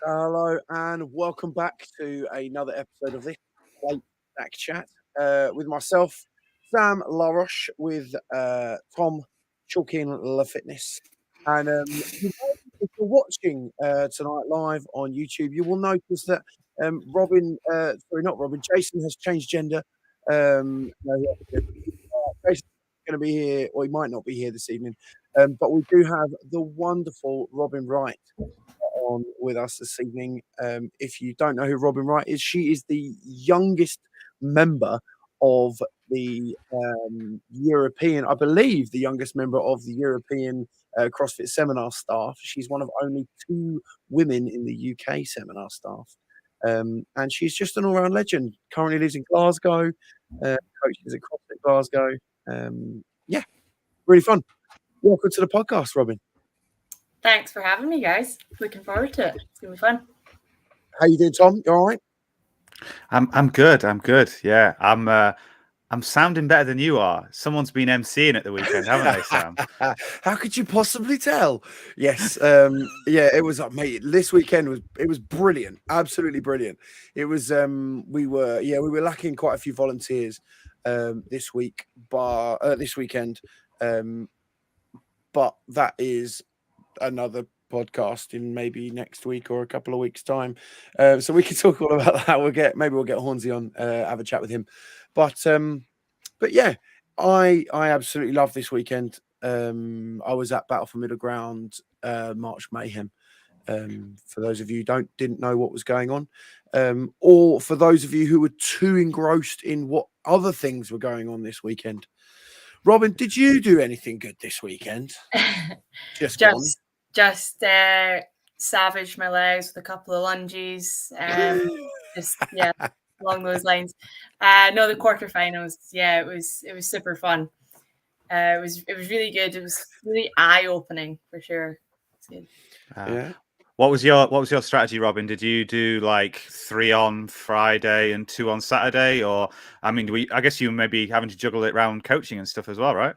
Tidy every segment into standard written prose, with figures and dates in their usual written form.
Hello and welcome back to another episode of this late back chat with myself, Sam LaRoche, with Tom Chalkin La Fitness. And if you're watching tonight live on YouTube, you will notice that Jason has changed gender. No, Jason's going to be here, or he might not be here this evening. But we do have the wonderful Robyn Wright on with us this evening. If you don't know who Robyn Wright is, she is the youngest member of the European, I believe, the youngest member of the European CrossFit Seminar staff. She's one of only 2 women in the UK seminar staff. And she's just an all-round legend. Currently lives in Glasgow, coaches at CrossFit Glasgow. Yeah, really fun. Welcome to the podcast, Robyn. Thanks for having me, guys. Looking forward to it. It's gonna be fun. How you doing, Tom? You all right? I'm good. I'm good. Yeah, I'm sounding better than you are. Someone's been emceeing at the weekend, haven't they, Sam? How could you possibly tell? Yes, yeah, it was, mate. This weekend was brilliant, absolutely brilliant. It was. We were lacking quite a few volunteers this weekend, but that is another podcast in maybe next week or a couple of weeks' time. So we can talk all about that. Maybe we'll get Hornsey on, have a chat with him. But yeah, I absolutely love this weekend. I was at Battle for Middle Ground, March Mayhem. For those of you who didn't know what was going on, or for those of you who were too engrossed in what other things were going on this weekend. Robyn, did you do anything good this weekend? Just savaged my legs with a couple of lunges. Along those lines. No, the quarterfinals. Yeah, it was super fun. It was really good. It was really eye opening for sure. It's good. Yeah. What was your strategy, Robyn? Did you do like 3 on Friday and 2 on Saturday, or I guess you may be having to juggle it around coaching and stuff as well, right?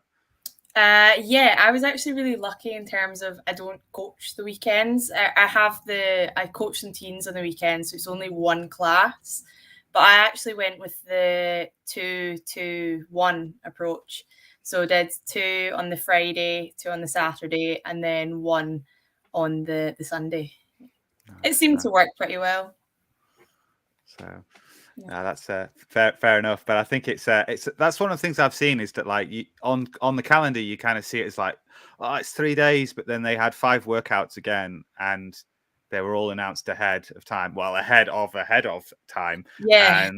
Yeah, I was actually really lucky in terms of I don't coach the weekends. I coach some teens on the weekends, so it's only 1 class. But I actually went with the 2-2-1 approach. So I did 2 on the Friday, 2 on the Saturday, and then 1 on the Sunday. It seemed to work pretty well. So no, that's fair enough. But I think it's that's one of the things I've seen is that like on the calendar you kind of see it as like, oh, it's 3 days, but then they had 5 workouts again, and they were all announced ahead of time. Well, ahead of time. Yeah.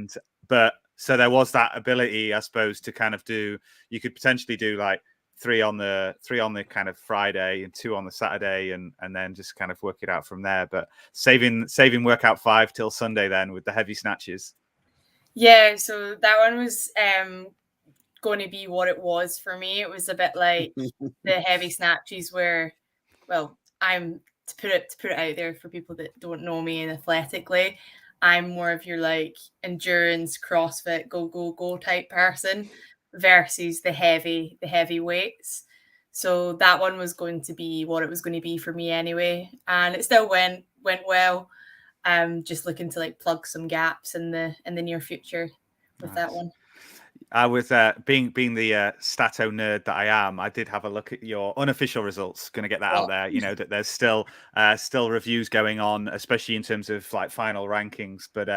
So there was that ability, I suppose, to kind of you could potentially do like 3 on the kind of Friday and 2 on the Saturday, and then just kind of work it out from there. But saving workout 5 till Sunday then with the heavy snatches. Yeah, so that one was going to be what it was for me. It was a bit like the heavy snatches where, well, I'm to put it out there for people that don't know me and athletically, I'm more of your like endurance, CrossFit, go type person versus the heavy weights. So that one was going to be what it was going to be for me anyway, and it still went well. I'm just looking to like plug some gaps in the near future with that one. I was being the stato nerd that I am. I did have a look at your unofficial results. Going to get that out there. You know that there's still reviews going on, especially in terms of like final rankings. But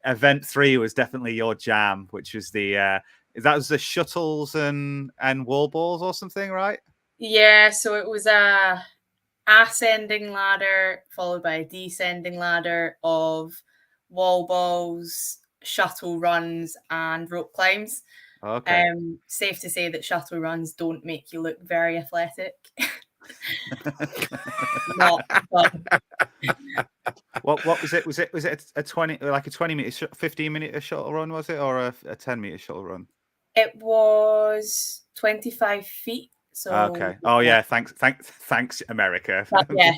event 3 was definitely your jam, which was that was the shuttles and wall balls or something, right? Yeah. So it was a ascending ladder followed by a descending ladder of wall balls, shuttle runs, and rope climbs. Okay. Safe to say that shuttle runs don't make you look very athletic. Not fun. What was it? Was it a 20 meter, 15 minute shuttle run? Was it, or a 10 meter shuttle run? It was 25 feet. So okay. Oh yeah. Thanks, America. Yeah.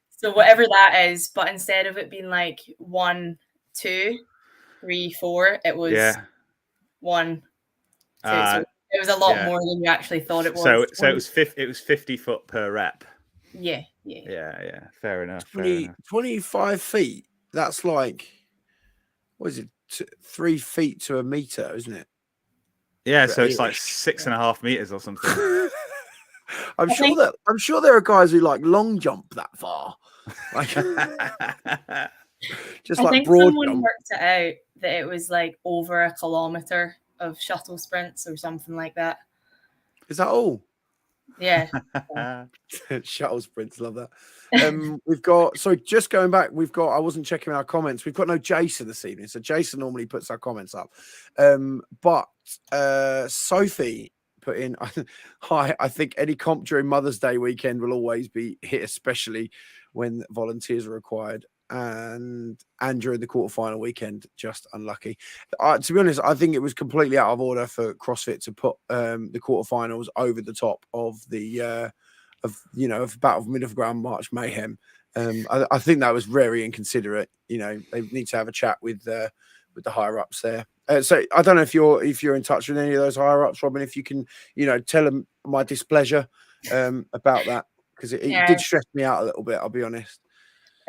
So whatever that is, but instead of it being like 1, 2, 3, 4, it was 1, 2. So it was a lot more than you actually thought it was. So it was 50 foot per rep. Yeah. Yeah. Fair enough. 25 feet. That's like, what is it? 3 feet to a meter, isn't it? Yeah, so it's like 6.5 meters or something. I'm sure there are guys who like long jump that far. Like, just I like think broad someone jump. worked it out that it was like over 1 kilometer of shuttle sprints or something like that. Is that all? Yeah. Shuttle sprints, love that. We've got, sorry, just going back, I wasn't checking our comments. We've got no Jason this evening. So Jason normally puts our comments up. But Sophie put in, hi, I think any comp during Mother's Day weekend will always be hit, especially when volunteers are required. And during the quarterfinal weekend, just unlucky. To be honest, I think it was completely out of order for CrossFit to put the quarterfinals over the top of the of Battle of Middle Ground March Mayhem. I think that was very inconsiderate. You know, they need to have a chat with the higher ups there. So I don't know if you're in touch with any of those higher ups, Robyn. If you can, tell them my displeasure about that, because it did stress me out a little bit. I'll be honest.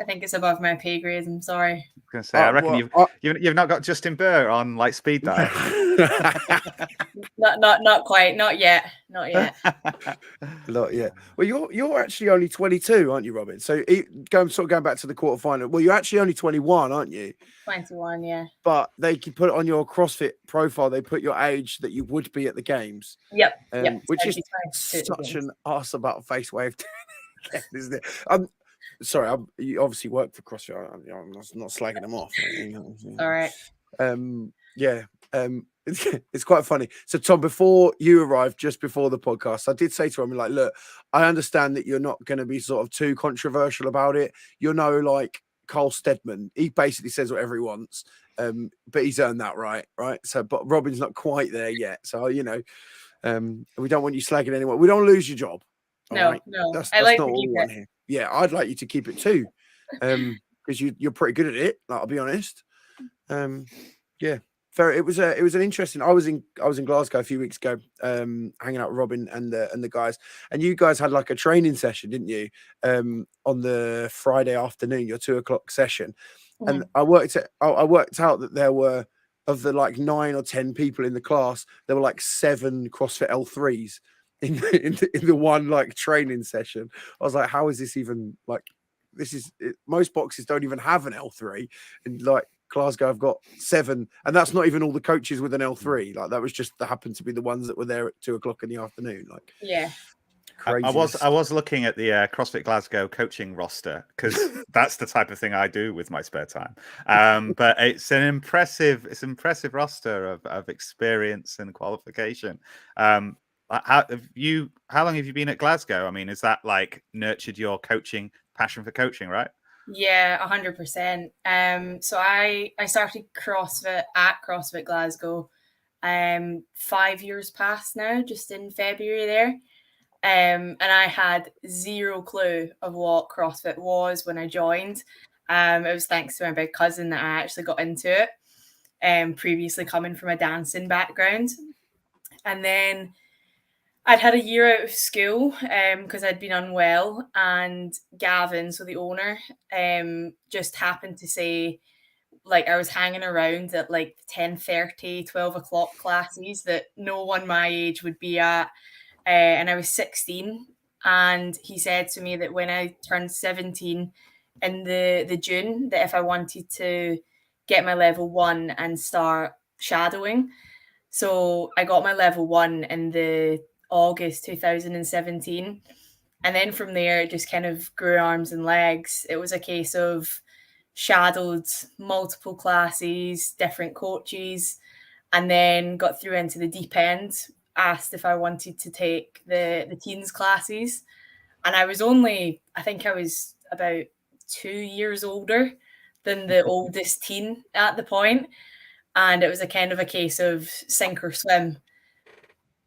I think it's above my pay grade. I'm sorry. I was going to say, I reckon you've not got Justin Burr on like speed dial. not quite. Not yet. Not yet. Well, you're actually only 22, aren't you, Robyn? So going back to the quarterfinal. Well, you're actually only 21, aren't you? 21, yeah. But they can put it on your CrossFit profile. They put your age that you would be at the games. Yep. Which is such an arse about face way of doing it again, isn't it? Sorry, you obviously work for CrossFit. I'm not slagging them off. All right. It's quite funny. So, Tom, before you arrived, just before the podcast, I did say to him, like, look, I understand that you're not going to be sort of too controversial about it. You're no like Carl Steadman. He basically says whatever he wants, but he's earned that right? So, but Robyn's not quite there yet. So, we don't want you slagging anyone. We don't lose your job. No. That's I like not to what keep we want it. here. Yeah, I'd like you to keep it too, because you're pretty good at it. Like, I'll be honest. It was an interesting. I was in Glasgow a few weeks ago, hanging out with Robyn and the guys, and you guys had like a training session, didn't you? On the Friday afternoon, your 2:00 session, and I worked out that there were, of the like 9 or 10 people in the class, there were like 7 CrossFit L3s in the one like training session. I was like, how is this even like? Most boxes don't even have an L3, and like Glasgow have got 7, and that's not even all the coaches with an L3. Like, that was just that happened to be the ones that were there at 2:00 in the afternoon. Like, yeah. I was looking at the CrossFit Glasgow coaching roster, because that's the type of thing I do with my spare time. But it's an impressive roster of experience and qualification. How long have you been at Glasgow? I mean, is that like nurtured your passion for coaching, right? Yeah, 100%. So I started CrossFit at CrossFit Glasgow 5 years past now, just in February there. And I had zero clue of what CrossFit was when I joined. It was thanks to my big cousin that I actually got into it, previously coming from a dancing background. And then I'd had a year out of school because I'd been unwell, and Gavin, so the owner, just happened to say, like, I was hanging around at like 10:30, 12 o'clock classes that no one my age would be at, and I was 16, and he said to me that when I turned 17 in the June, that if I wanted to get my level 1 and start shadowing. So I got my level 1 in the August 2017, and then from there it just kind of grew arms and legs. It was a case of shadowed multiple classes, different coaches, and then got through into the deep end, asked if I wanted to take the teens classes, and I think I was about 2 years older than the oldest teen at the point, and it was a kind of a case of sink or swim.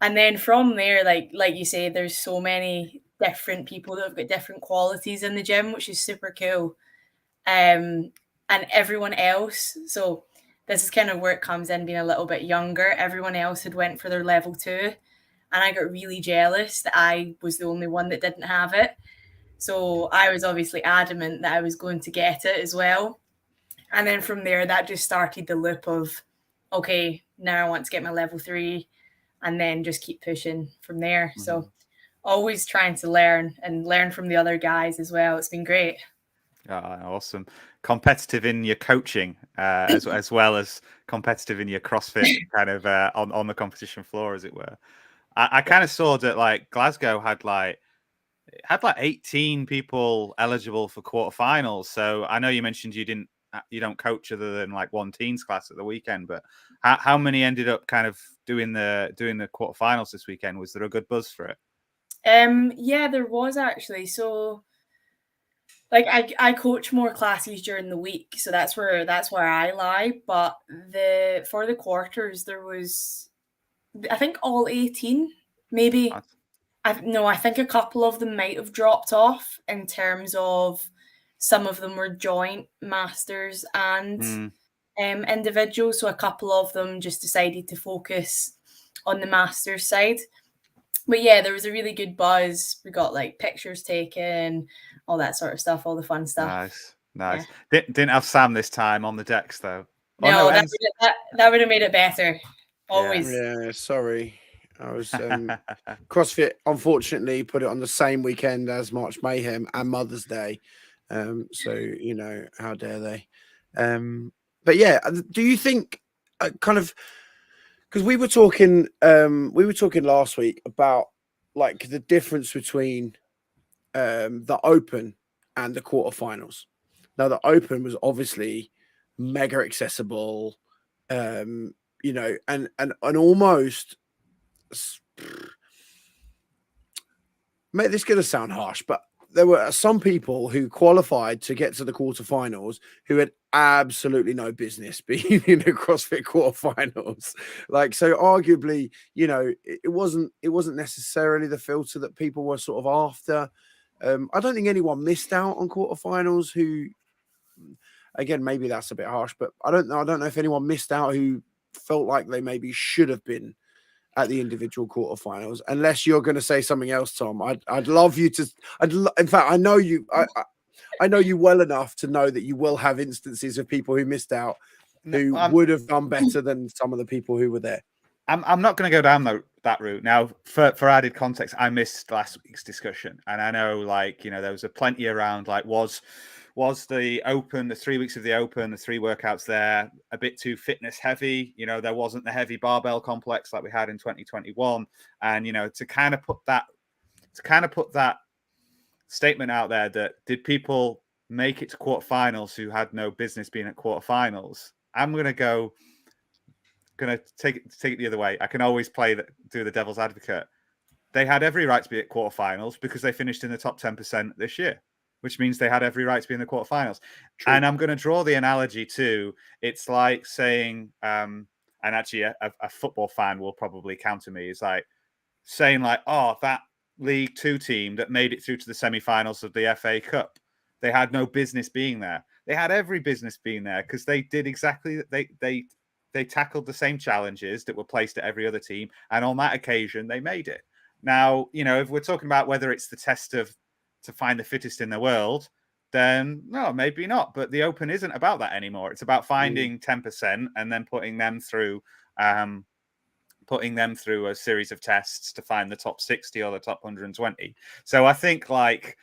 And then from there, like you say, there's so many different people that have got different qualities in the gym, which is super cool. And everyone else, so this is kind of where it comes in, being a little bit younger. Everyone else had went for their level 2, and I got really jealous that I was the only one that didn't have it. So I was obviously adamant that I was going to get it as well. And then from there, that just started the loop of, okay, now I want to get my level 3, and then just keep pushing from there. Mm-hmm. So always trying to learn and learn from the other guys as well. It's been great. Awesome. Competitive in your coaching as well as competitive in your CrossFit kind of on the competition floor, as it were. I kind of saw that like Glasgow had like 18 people eligible for quarterfinals. So I know you mentioned you don't coach other than like one teens class at the weekend, but how many ended up kind of doing the quarterfinals this weekend? Was there a good buzz for it? Yeah, there was actually. So like I coach more classes during the week, so that's where I lie. But for the quarters, there was, I think, all 18, maybe. I think a couple of them might have dropped off in terms of some of them were joint masters and individuals. So a couple of them just decided to focus on the masters side. But yeah, there was a really good buzz. We got like pictures taken, all that sort of stuff, all the fun stuff. Nice. Yeah. Didn't have Sam this time on the decks though. No, that would have made it better. Always. Yeah, sorry. I was CrossFit unfortunately put it on the same weekend as March Mayhem and Mother's Day. So you know, how dare they? But yeah, do you think kind of, because we were talking last week about like the difference between the Open and the quarterfinals. Now the Open was obviously mega accessible, you know, and almost, mate, this is going to sound harsh, but there were some people who qualified to get to the quarterfinals who had absolutely no business being in the CrossFit quarterfinals. Like, so arguably, you know, it wasn't necessarily the filter that people were sort of after. I don't think anyone missed out on quarterfinals who, again, maybe that's a bit harsh, but I don't know if anyone missed out who felt like they maybe should have been at the individual quarterfinals, unless you're going to say something else, Tom. I'd love you to. In fact, I know you. I know you well enough to know that you will have instances of people who missed out, who would have done better than some of the people who were there. I'm not going to go down that route. Now, for added context, I missed last week's discussion, and I know, like, you know, there was a plenty around. Like, was the Open, the 3 weeks of the Open, the 3 workouts there, a bit too fitness heavy? You know, there wasn't the heavy barbell complex like we had in 2021. And, you know, to kind of put that statement out there, that did people make it to quarterfinals who had no business being at quarterfinals? I'm going to take it the other way. I can always do the devil's advocate. They had every right to be at quarterfinals because they finished in the top 10% this year, which means they had every right to be in the quarterfinals. True. And I'm going to draw the analogy to, it's like saying, and actually a football fan will probably counter me, is like saying like, oh, that League 2 team that made it through to the semi-finals of the FA Cup, they had no business being there. They had every business being there because they did exactly that. They tackled the same challenges that were placed at every other team. And on that occasion, they made it. Now, you know, if we're talking about whether it's the test to find the fittest in the world, then no, maybe not. But the Open isn't about that anymore. It's about finding 10% and then putting them through a series of tests to find the top 60 or the top 120. So I think, like,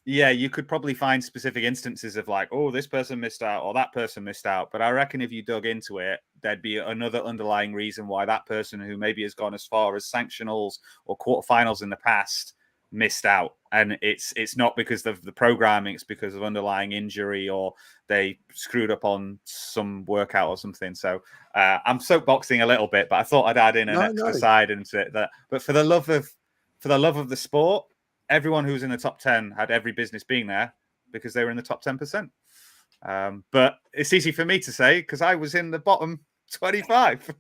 yeah, you could probably find specific instances of like, oh, this person missed out or that person missed out. But I reckon if you dug into it, there'd be another underlying reason why that person who maybe has gone as far as sanctionals or quarterfinals in the past missed out. And it's not because of the programming, it's because of underlying injury or they screwed up on some workout or something. So I'm soapboxing a little bit, but I thought I'd add in an extra side into it. But for the love of the sport, everyone who was in the top 10 had every business being there because they were in the top 10%. But it's easy for me to say because I was in the bottom 25.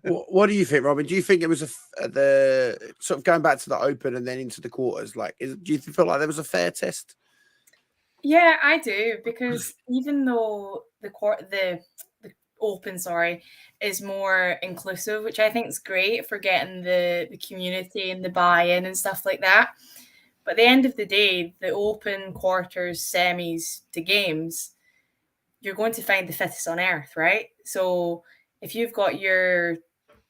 What do you think, Robyn? Do you think it was the sort of going back to the Open and then into the quarters? Like, do you feel like there was a fair test? Yeah, I do, because even though the Open, is more inclusive, which I think is great for getting the community and the buy-in and stuff like that. But at the end of the day, the open, quarters, semis to games, you're going to find the fittest on earth, right? So if you've got your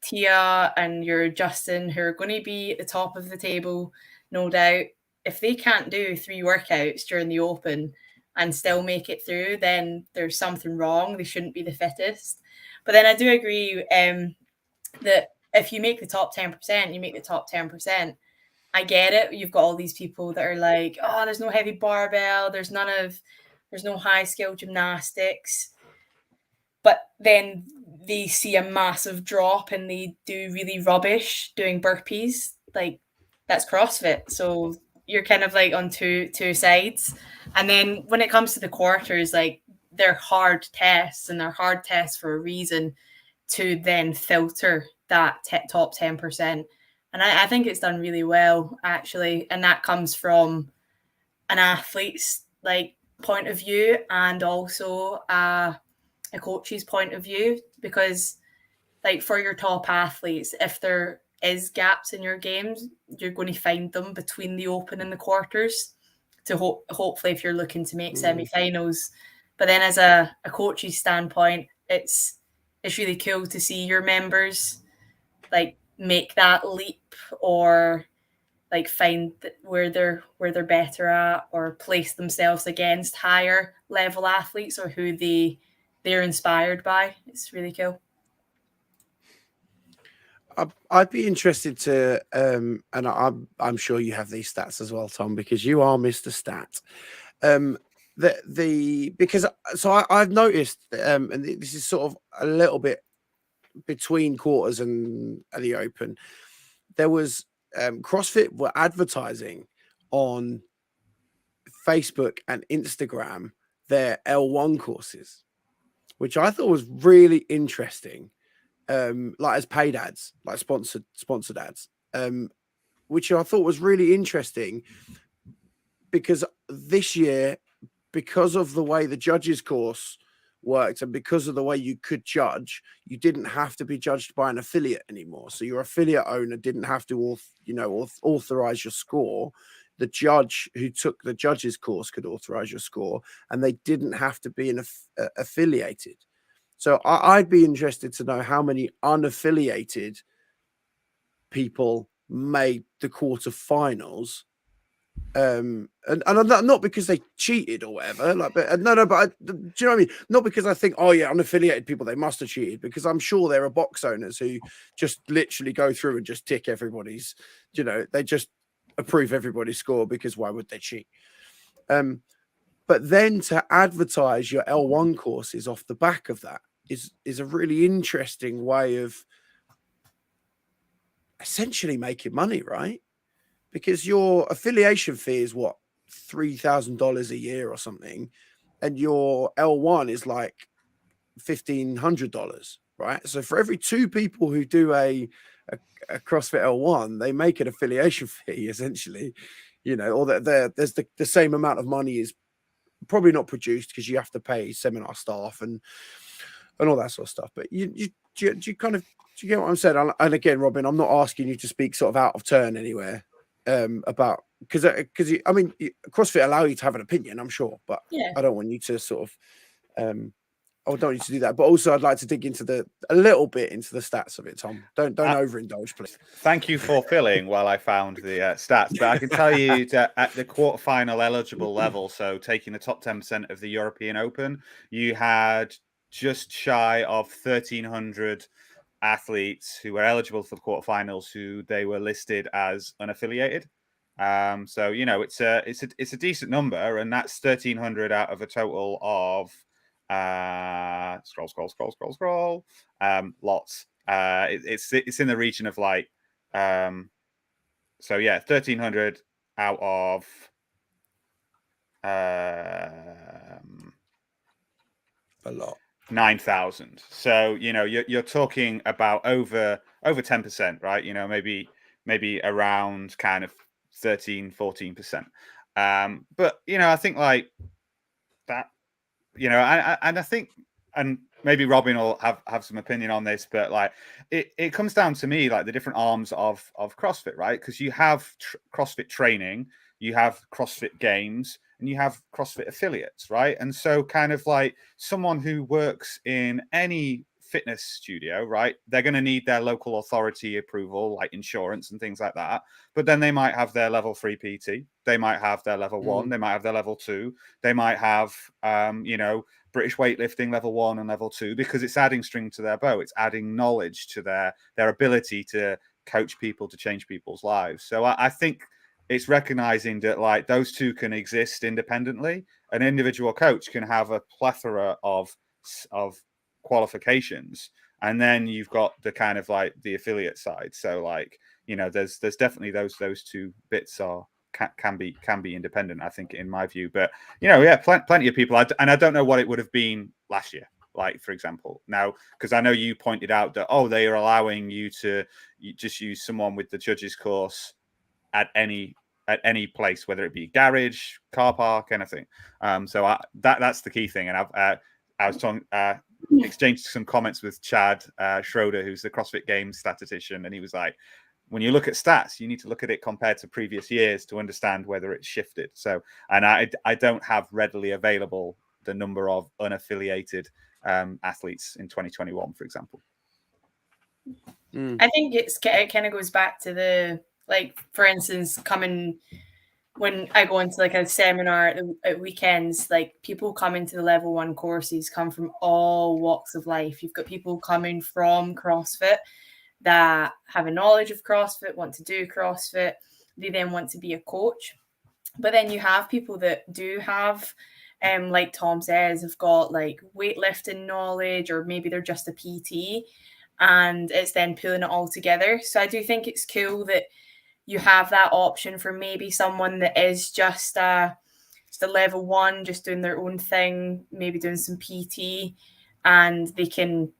Tia and your Justin who are going to be at the top of the table, no doubt, if they can't do 3 workouts during the open and still make it through, then there's something wrong. They shouldn't be the fittest. But then I do agree that if you make the top 10%, you make the top 10%. I get it. You've got all these people that are like, oh, there's no heavy barbell. There's no high skill gymnastics. But then they see a massive drop and they do really rubbish doing burpees. Like, that's CrossFit. So you're kind of like on two sides. And then when it comes to the quarters, like, they're hard tests, and they're hard tests for a reason, to then filter that top 10%. And I think it's done really well, actually. And that comes from an athlete's like point of view, and also a coach's point of view, because like for your top athletes, if there is gaps in your games, you're going to find them between the open and the quarters to hopefully if you're looking to make semi-finals. But then as a coach's standpoint, it's really cool to see your members like make that leap, or like find where they're better at, or place themselves against higher level athletes or who they're inspired by. It's really cool. I'd be interested to, and I'm sure you have these stats as well, Tom, because you are Mr. Stat. Because I've noticed, and this is sort of a little bit between quarters and the open, there was CrossFit were advertising on Facebook and Instagram their L1 courses, which I thought was really interesting. Like as paid ads, like sponsored ads, which I thought was really interesting, because this year, because of the way the judges course worked and because of the way you could judge, you didn't have to be judged by an affiliate anymore. So your affiliate owner didn't have to authorize your score. The judge who took the judges course could authorize your score, and they didn't have to be affiliated. So I'd be interested to know how many unaffiliated people made the quarterfinals. And not because they cheated or whatever, like, but do you know what I mean? Not because I think, oh yeah, unaffiliated people, they must have cheated, because I'm sure there are box owners who just literally go through and just tick everybody's, they just approve everybody's score, because why would they cheat? But then to advertise your L1 courses off the back of that is a really interesting way of essentially making money, right? Because your affiliation fee is what, $3,000 a year or something, and your L1 is like $1,500, right? So for every 2 people who do a CrossFit L1, they make an affiliation fee essentially, or that there's the same amount of money is probably not produced, because you have to pay seminar staff and all that sort of stuff. But do you get what I'm saying? And again, Robyn, I'm not asking you to speak sort of out of turn anywhere. About because I mean, CrossFit allow you to have an opinion, I'm sure, but yeah. I don't want you to sort of I don't want you to do that. But also, I'd like to dig into a little bit into the stats of it, Tom. Don't overindulge, please. Thank you for filling while I found the stats. But I can tell you that at the quarterfinal eligible level, so taking the top 10% of the European Open, you had just shy of 1,300 athletes who were eligible for the quarterfinals who they were listed as unaffiliated. So it's a decent number, and that's 1,300 out of a total of scroll lots. It's in the region of like 1,300 out of a lot. 9,000. So you're talking about over 10%, right? Maybe around kind of 13-14%. But I think like that, and I think, and maybe Robyn will have some opinion on this, but like it comes down to me like the different arms of CrossFit, right? Because you have CrossFit training, you have CrossFit Games, and you have CrossFit affiliates, right? And so kind of like someone who works in any fitness studio, right? They're going to need their local authority approval, like insurance and things like that. But then they might have their level 3 PT. They might have their level 1. They might have their level 2. They might have, British weightlifting level 1 and level 2, because it's adding string to their bow. It's adding knowledge to their ability to coach people, to change people's lives. So I think it's recognizing that like those two can exist independently. An individual coach can have a plethora of qualifications, and then you've got the kind of like the affiliate side. So like, there's definitely those two bits can be independent, I think, in my view. But plenty of people, and I don't know what it would have been last year, like, for example, now, because I know you pointed out that they are allowing you to just use someone with the judges course at any place, whether it be garage, car park, anything. So that's the key thing. And I was talking, exchanged some comments with Chad Schroeder, who's the CrossFit Games statistician, and he was like, when you look at stats, you need to look at it compared to previous years to understand whether it's shifted. So, and I don't have readily available the number of unaffiliated athletes in 2021, for example. I think it kind of goes back to the, like, for instance, when I go into like a seminar at weekends, like people coming to the level 1 courses come from all walks of life. You've got people coming from CrossFit that have a knowledge of CrossFit, want to do CrossFit. They then want to be a coach. But then you have people that do have, like Tom says, have got like weightlifting knowledge, or maybe they're just a PT, and it's then pulling it all together. So I do think it's cool that you have that option for maybe someone that is just a level 1, just doing their own thing, maybe doing some PT, and they can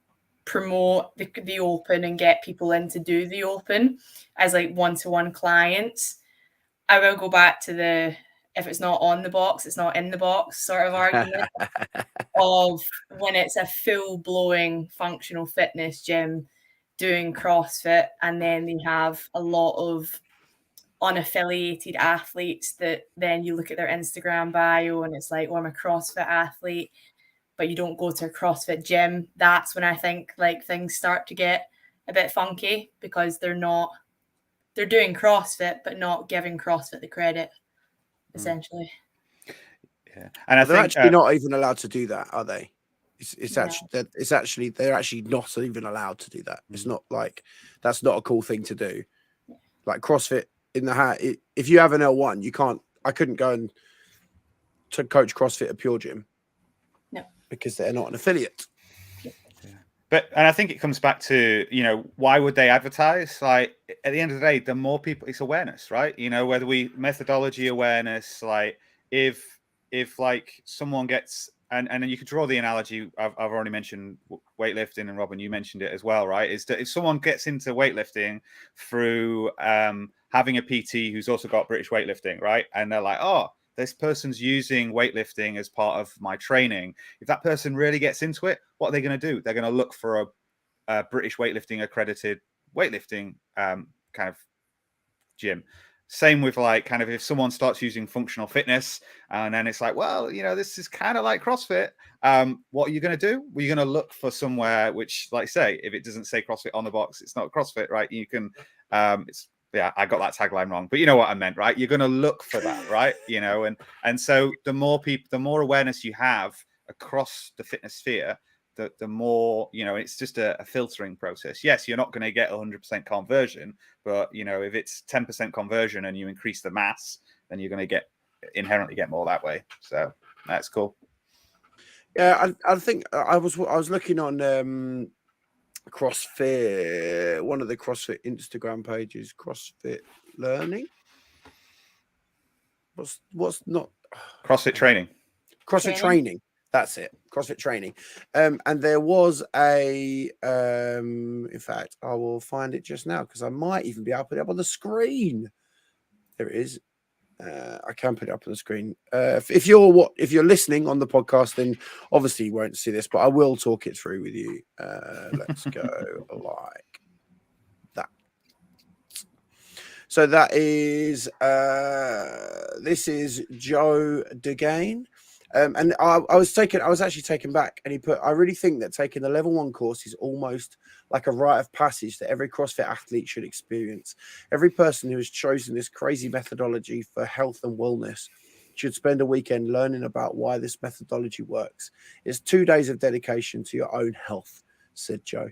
promote the open and get people in to do the open as like one-to-one clients. I will go back to the, if it's not on the box, it's not in the box sort of argument of when it's a full-blowing functional fitness gym doing CrossFit, and then they have a lot of unaffiliated athletes that then you look at their Instagram bio and it's like, I'm a CrossFit athlete, but you don't go to a CrossFit gym. That's when I think like things start to get a bit funky, because they're doing CrossFit but not giving CrossFit the credit, essentially. Yeah, and they're actually not even allowed to do that, are they? It's actually they're actually not even allowed to do that. It's not like, that's not a cool thing to do. Like CrossFit in the if you have an L1, you can't. I couldn't go and to coach CrossFit at Pure Gym. No, because they're not an affiliate. And I think it comes back to, why would they advertise? Like, at the end of the day, the more people, it's awareness, right? Whether methodology awareness, like if like someone gets, and then you could draw the analogy, I've already mentioned weightlifting, and Robyn, you mentioned it as well, right? Is that if someone gets into weightlifting through having a PT who's also got British weightlifting, right? And they're like, this person's using weightlifting as part of my training. If that person really gets into it, what are they going to do? They're going to look for a British weightlifting accredited weightlifting kind of gym. Same with like kind of if someone starts using functional fitness and then it's like, well, this is kind of like CrossFit. What are you going to do? Well, you're going to look for somewhere which, like say, if it doesn't say CrossFit on the box, it's not CrossFit, right? You can, yeah, I got that tagline wrong, but you know what I meant, right? You're going to look for that, right? And so the more awareness you have across the fitness sphere, the more, it's just a filtering process. Yes, you're not going to get 100% conversion, but, if it's 10% conversion and you increase the mass, then you're going to inherently get more that way. So that's cool. Yeah, I think I was looking on CrossFit, one of the CrossFit Instagram pages, CrossFit Learning. What's not CrossFit Training? CrossFit Training. That's it. CrossFit Training. And there was in fact, I will find it just now because I might even be able to put it up on the screen. There it is. I can put it up on the screen. If you're listening on the podcast, then obviously you won't see this, but I will talk it through with you. Let's go like that. So that is this is Joe DeGain. And I was actually taken back, and he put, I really think that taking the level 1 course is almost like a rite of passage that every CrossFit athlete should experience. Every person who has chosen this crazy methodology for health and wellness should spend a weekend learning about why this methodology works. It's 2 days of dedication to your own health, said Joe.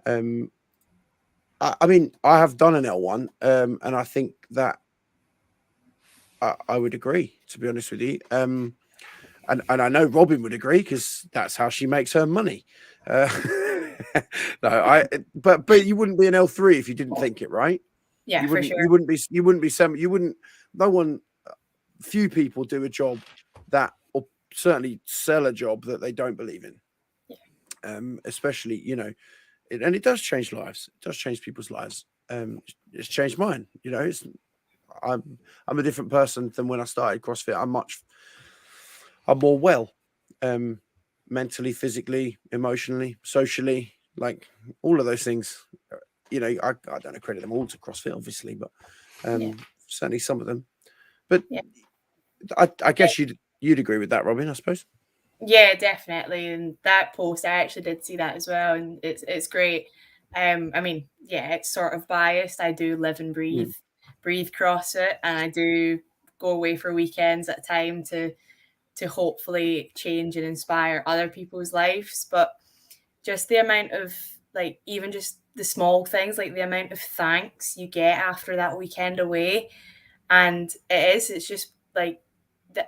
I mean, I have done an L1, and I think that I would agree, to be honest with you. And I know Robyn would agree, because that's how she makes her money. No, but you wouldn't be an L3 if you didn't think it, right? Yeah, you wouldn't, for sure. You wouldn't be no one. Few people do a job that, or certainly sell a job that they don't believe in. Yeah. Especially, you know, and it does change lives. It does change people's lives. It's changed mine. You know, I'm a different person than when I started CrossFit. I'm more well, mentally, physically, emotionally, socially, like all of those things. You know, I don't accredit them all to CrossFit, obviously, but certainly some of them. But I guess you'd agree with that, Robyn, I suppose. Yeah, definitely. And that post, I actually did see that as well, and it's great. I mean, yeah, it's sort of biased. I do live and breathe CrossFit, and I do go away for weekends at a time to hopefully change and inspire other people's lives. But just the amount of, like, even just the small things, like the amount of thanks you get after that weekend away, and it's just like,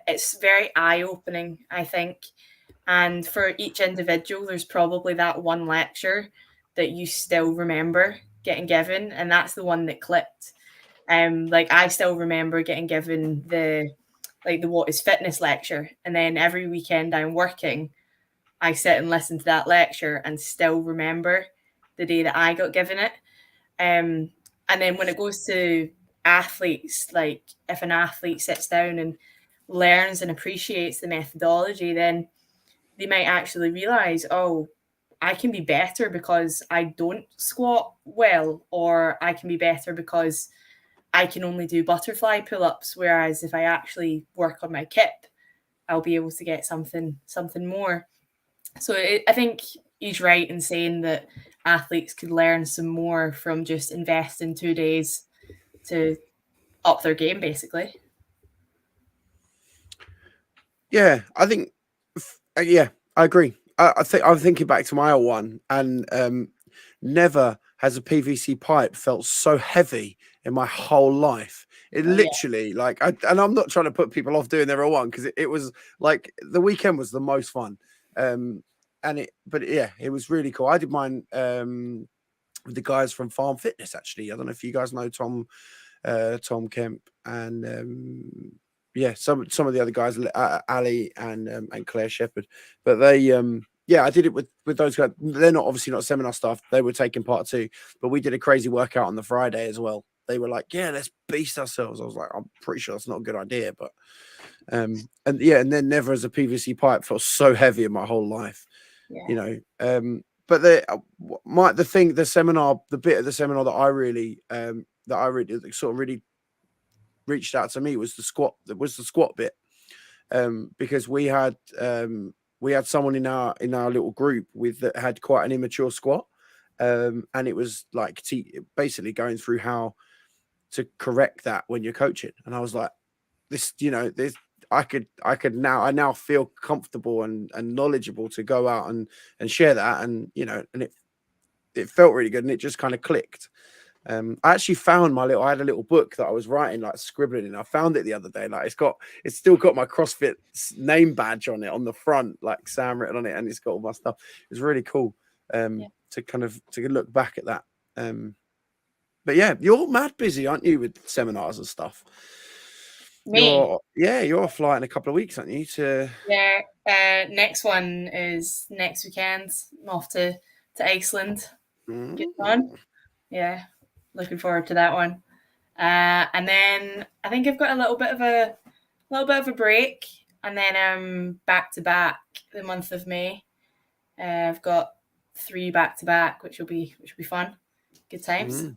it's very eye-opening, I think. And for each individual, there's probably that one lecture that you still remember getting given, and that's the one that clicked. Like, I still remember getting given the what is fitness lecture, and then every weekend I'm working, I sit and listen to that lecture and still remember the day that I got given it. And then when it goes to athletes, like if an athlete sits down and learns and appreciates the methodology, then they might actually realize, oh, I can be better because I don't squat well, or I can be better because I can only do butterfly pull-ups, whereas if I actually work on my kip, I'll be able to get something more. So I think he's right in saying that athletes could learn some more from just investing 2 days to up their game, basically. Yeah, I think, I agree. I think I'm thinking back to my L1, and never has a PVC pipe felt so heavy in my whole life. It literally, like, and I'm not trying to put people off doing their L1, because it was like the weekend was the most fun. But it was really cool. I did mine with the guys from Farm Fitness, actually. I don't know if you guys know Tom Kemp, and some of the other guys, Ali and Claire Shepherd. But they I did it with those guys. They're obviously not seminar staff. They were taking part too, but we did a crazy workout on the Friday as well. They were like, yeah, let's beast ourselves. I was like, I'm pretty sure that's not a good idea, but and then never has a PVC pipe felt so heavy in my whole life. You know, but the bit of the seminar that I really sort of really reached out to me was the squat. That was the squat bit, because we had someone in our little group that had quite an immature squat, and it was like basically going through how to correct that when you're coaching. And I was like, I now feel comfortable and knowledgeable to go out and share that, and and it felt really good, and it just kind of clicked. I actually found I had a little book that I was writing, like scribbling in. I found it the other day. Like it's still got my CrossFit name badge on it on the front, like Sam written on it, and it's got all my stuff. It's really cool to look back at that. But yeah, you're mad busy, aren't you, with seminars and stuff? Me? You're flying in a couple of weeks, aren't you? Next one is next weekend. I'm off to Iceland. Get on. Yeah, looking forward to that one. And then I think I've got a little bit of a break, and then back to back the month of May. I've got 3 back to back, which will be fun. Good times.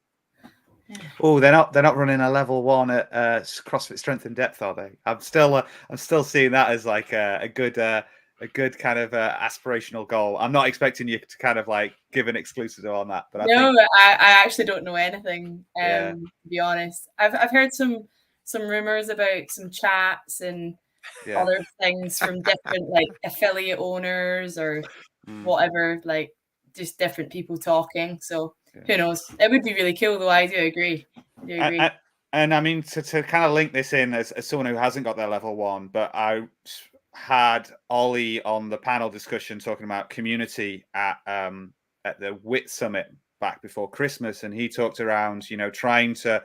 Oh, they're not running a level 1 at CrossFit Strength and Depth, are they? I'm still seeing that as like a good kind of aspirational goal. I'm not expecting you to kind of like give an exclusive on that, but I actually don't know anything. Yeah. To be honest, I've heard some rumors about some chats and other things from different like affiliate owners or whatever, like just different people talking. So who knows? It would be really cool, though. I do agree. And I mean, to kind of link this in as someone who hasn't got their level 1, but I had Ollie on the panel discussion talking about community at the WIT Summit back before Christmas, and he talked around, you know, trying to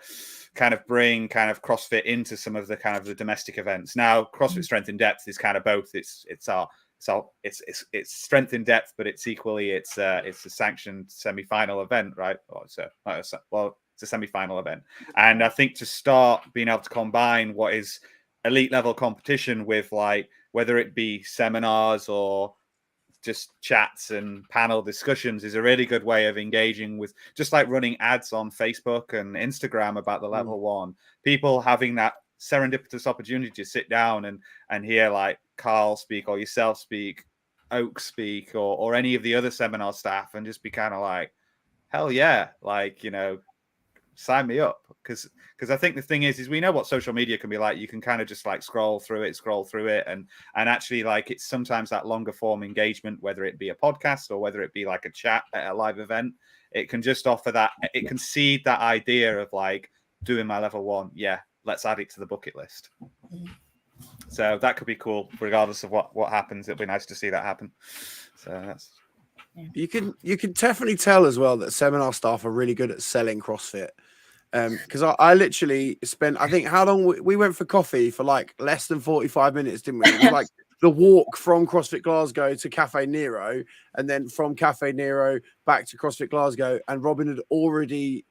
kind of bring kind of CrossFit into some of the kind of the domestic events. Now, CrossFit Strength and Depth is kind of both. It's strength in depth, but it's equally it's a sanctioned semi-final event, right? It's a semi-final event, and I think to start being able to combine what is elite level competition with like whether it be seminars or just chats and panel discussions is a really good way of engaging with, just like running ads on Facebook and Instagram about the level 1, people having that serendipitous opportunity to sit down and hear like Carl speak or yourself speak, Oak speak, or any of the other seminar staff, and just be kind of like, hell yeah, like, you know, sign me up. Because I think the thing is we know what social media can be like. You can kind of just like scroll through it and actually like it's sometimes that longer form engagement, whether it be a podcast or whether it be like a chat at a live event, it can just offer that, it can seed that idea of like doing my level 1. Yeah, let's add it to the bucket list. So that could be cool regardless of what happens. It'll be nice to see that happen. So that's, you can definitely tell as well that seminar staff are really good at selling CrossFit. Because I literally spent, I think, how long we went for coffee for like less than 45 minutes, didn't we? It was like the walk from CrossFit Glasgow to Cafe Nero, and then from Cafe Nero back to CrossFit Glasgow. And Robyn had already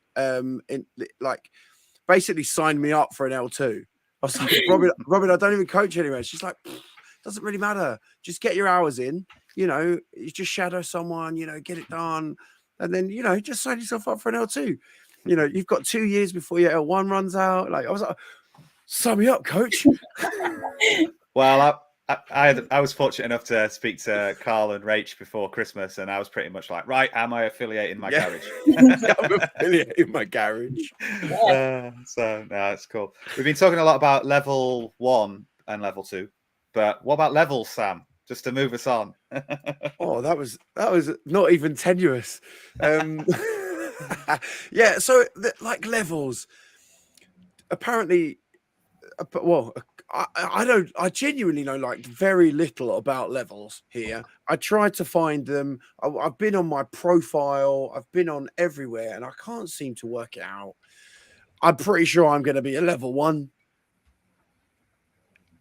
basically signed me up for an L2. I was like, Robyn, I don't even coach anywhere. She's like, doesn't really matter. Just get your hours in. You know, you just shadow someone. You know, get it done, and then you know, just sign yourself up for an L2. You know, you've got 2 years before your L1 runs out. Like, I was like, sign me up, coach. Well, I was fortunate enough to speak to Carl and Rach before Christmas, and I was pretty much like, right, am I affiliating my garage? I'm affiliating my garage. So no, it's cool. We've been talking a lot about level 1 and level 2, but what about levels, Sam? Just to move us on. Oh, that was not even tenuous. Yeah, so like levels. Apparently, well, I genuinely know like very little about levels here. I tried to find them. I've been on my profile. I've been on everywhere, and I can't seem to work it out. I'm pretty sure I'm going to be a level 1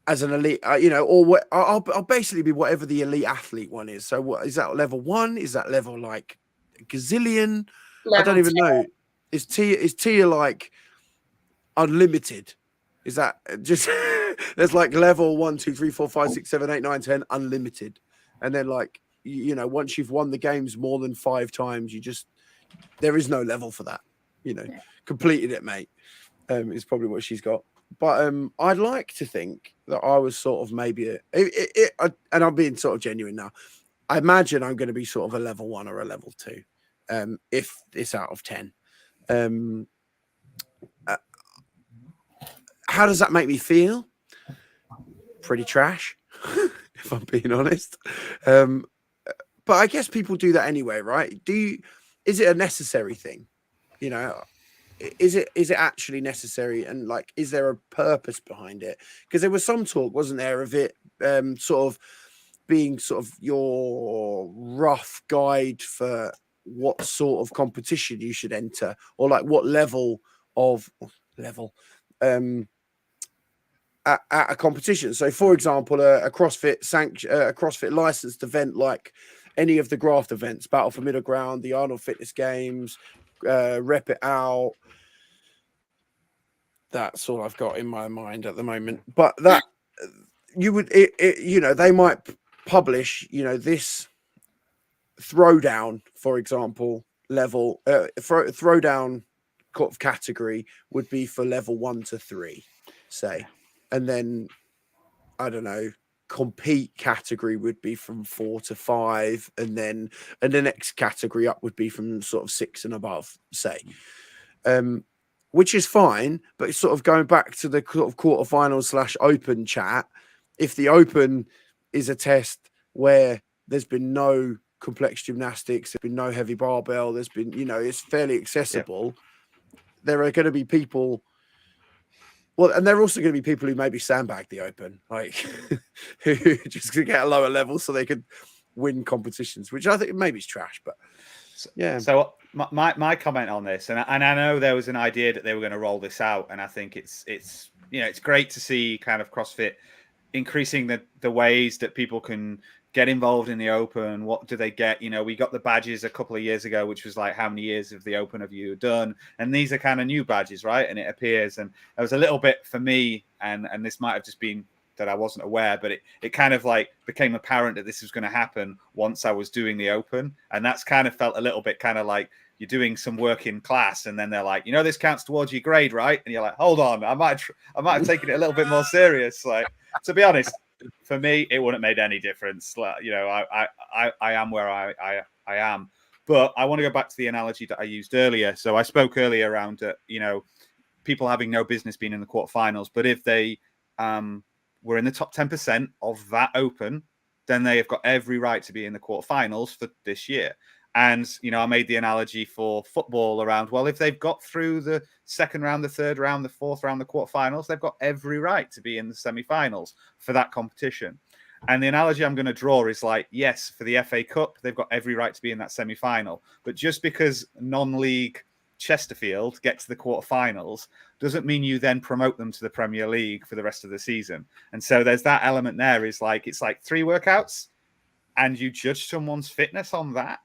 as an elite, you know, or I'll basically be whatever the elite athlete one is. So what is that, level 1? Is that level like gazillion? I don't even know. Is tier like unlimited? Is that just there's like level 1, 2, 3, 4, 5, 6, 7, 8, 9, 10 unlimited, and then like you know, once you've won the games more than 5 times, there is no level for that. You know, completed it, mate. Is probably what she's got. But I'd like to think that I was sort of maybe and I'm being sort of genuine now. I imagine I'm going to be sort of a level 1 or a level 2, if it's out of 10. How does that make me feel? Pretty trash, if I'm being honest. But I guess people do that anyway, right? Is it a necessary thing? You know, is it actually necessary? And like, is there a purpose behind it? Because there was some talk, wasn't there, of it sort of being sort of your rough guide for what sort of competition you should enter, or like what level at a competition. So, for example, a CrossFit licensed event like any of the Graft events, Battle for Middle Ground, the Arnold Fitness Games, Rep It Out. That's all I've got in my mind at the moment. But that you would, you know, they might publish, you know, this throwdown, for example, level throwdown category would be for level 1 to 3, say, and then I don't know, compete category would be from 4 to 5, and then the next category up would be from sort of 6 and above, say. Which is fine, but it's sort of going back to the sort of quarterfinals / open chat. If the open is a test where there's been no complex gymnastics, there's been no heavy barbell, there's been, it's fairly accessible. There are going to be people. Well, and there are also going to be people who maybe sandbag the open, like who just to get a lower level so they could win competitions, which I think maybe is trash, but yeah. So my comment on this, and I know there was an idea that they were going to roll this out, and I think it's great to see kind of CrossFit increasing the ways that people can get involved in the open. What do they get? We got the badges a couple of years ago, which was like, how many years of the open have you done? And these are kind of new badges, right? And it appears, and there was a little bit for me, and this might have just been that I wasn't aware, but it kind of like became apparent that this was going to happen once I was doing the open. And that's kind of felt a little bit kind of like you're doing some work in class, and then they're like, this counts towards your grade, right? And you're like, hold on, I might have taken it a little bit more serious. Like, to be honest, for me, it wouldn't have made any difference. Like, I am where I am. But I want to go back to the analogy that I used earlier. So I spoke earlier around, people having no business being in the quarterfinals. But if they were in the top 10% of that open, then they have got every right to be in the quarterfinals for this year. And, I made the analogy for football around, well, if they've got through the second round, the third round, the fourth round, the quarterfinals, they've got every right to be in the semifinals for that competition. And the analogy I'm going to draw is like, yes, for the FA Cup, they've got every right to be in that semi-final. But just because non-league Chesterfield get to the quarterfinals doesn't mean you then promote them to the Premier League for the rest of the season. And so there's that element there is like, it's like 3 workouts and you judge someone's fitness on that.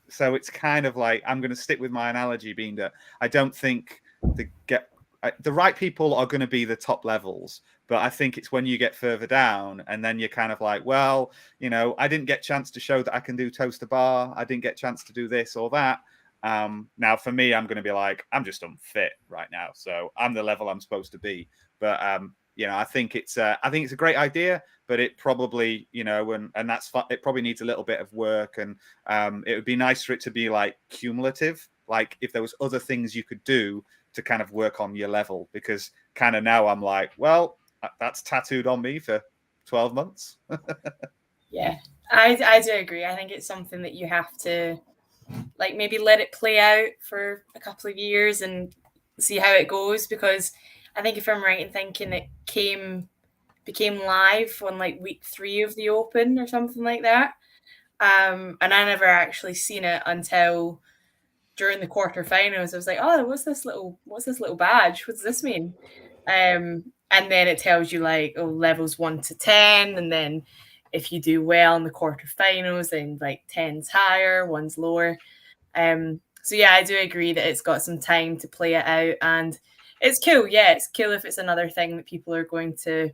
So it's kind of like, I'm going to stick with my analogy being that I don't think the right people are going to be the top levels, but I think it's when you get further down and then you're kind of like, well, I didn't get a chance to show that I can do toes to bar. I didn't get a chance to do this or that. Now for me, I'm going to be like, I'm just unfit right now. So I'm the level I'm supposed to be. But, I think it's a great idea, but it probably, and that's it probably needs a little bit of work, and it would be nice for it to be like cumulative, like if there was other things you could do to kind of work on your level, because kind of now I'm like, well, that's tattooed on me for 12 months. Yeah, I do agree. I think it's something that you have to like maybe let it play out for a couple of years and see how it goes, because I think if I'm right in thinking it became live on like week 3 of the Open or something like that. And I never actually seen it until during the quarterfinals. I was like, oh, what's this little badge? What does this mean? And then it tells you like, oh, levels 1 to 10, and then if you do well in the quarterfinals, then like 10's higher, 1's lower. So yeah, I do agree that it's got some time to play it out, and it's cool. Yeah, it's cool if it's another thing that people are going to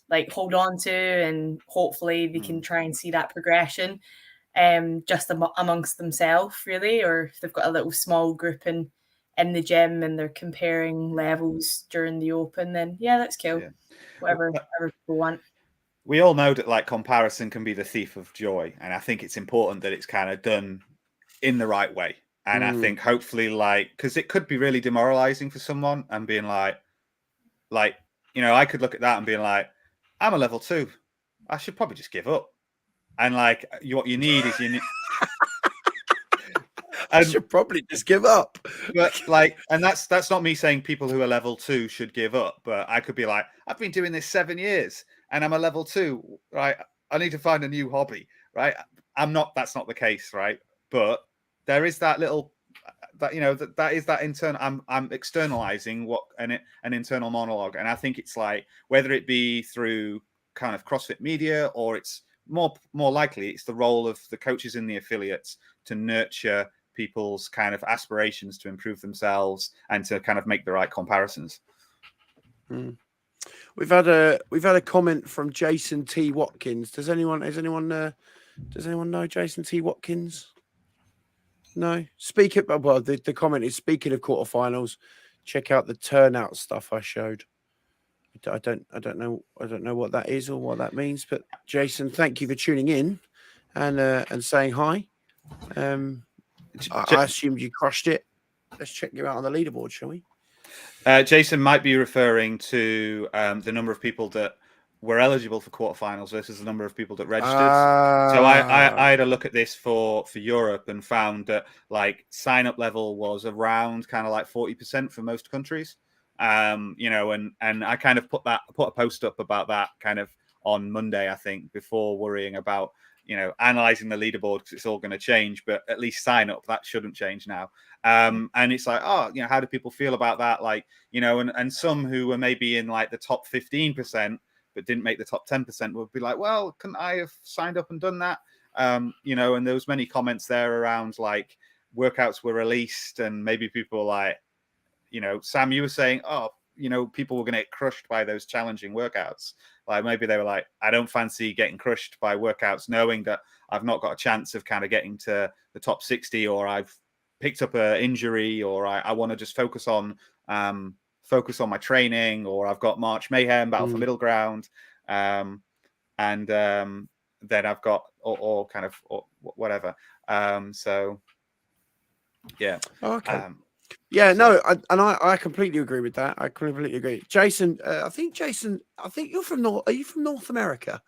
like hold on to, and hopefully they can try and see that progression just amongst themselves, really, or if they've got a little small group in the gym and they're comparing levels during the Open, then yeah, that's cool. Yeah. Whatever people want. We all know that like comparison can be the thief of joy, and I think it's important that it's kind of done in the right way. And I think hopefully, like, because it could be really demoralizing for someone and being like, I could look at that and being like, I'm a level 2. I should probably just give up. And like, what you need is I should probably just give up. But like, and that's not me saying people who are level 2 should give up. But I could be like, I've been doing this 7 years and I'm a level 2, right? I need to find a new hobby, right? That's not the case, right? But there is that little, that is that internal, I'm externalizing an internal monologue. And I think it's like, whether it be through kind of CrossFit media, or it's more likely it's the role of the coaches in the affiliates to nurture people's kind of aspirations to improve themselves and to kind of make the right comparisons. We've had a comment from Jason T. Watkins. Does anyone know Jason T. Watkins? No. The comment is, speaking of quarterfinals, check out the turnout stuff I showed. I don't know what that is or what that means. But Jason, thank you for tuning in and saying hi. I assumed you crushed it. Let's check you out on the leaderboard, shall we? Jason might be referring to the number of people that were eligible for quarterfinals versus the number of people that registered. So I had a look at this for Europe and found that like sign up level was around kind of like 40% for most countries. You know, and I kind of put a post up about that kind of on Monday, I think, before worrying about, you know, analyzing the leaderboard because it's all going to change, but at least sign up, that shouldn't change now. And it's like, oh, you know, how do people feel about that? Like, you know, and some who were maybe in like the top 15%, but didn't make the top 10% would be like, well, couldn't I have signed up and done that? You know, and there was many comments there around like workouts were released and maybe people like, you know, Sam, you were saying, oh, you know, people were going to get crushed by those challenging workouts. Like maybe they were like, I don't fancy getting crushed by workouts, knowing that I've not got a chance of kind of getting to the top 60, or I've picked up an injury, or I want to just focus on my training, or I've got March Mayhem, Battle for Middle Ground, and then I've got or kind of or whatever. So yeah. Okay. Yeah, so. No, I completely agree with that. I completely agree. Jason, I think you're from North. Are you from North America?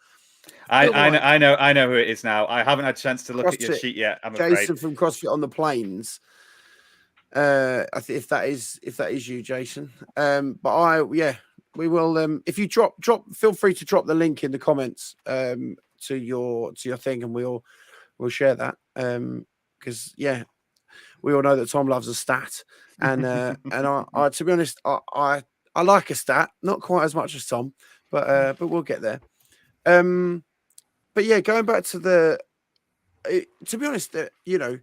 I know who it is now. I haven't had a chance to look at your sheet yet. I'm afraid. Jason from CrossFit on the Plains. I think if that is you, Jason. But we will. If you drop, feel free to drop the link in the comments to your thing, and we'll share that. Because we all know that Tom loves a stat, and I to be honest, I like a stat, not quite as much as Tom, but we'll get there. But yeah, going back to to be honest, you know,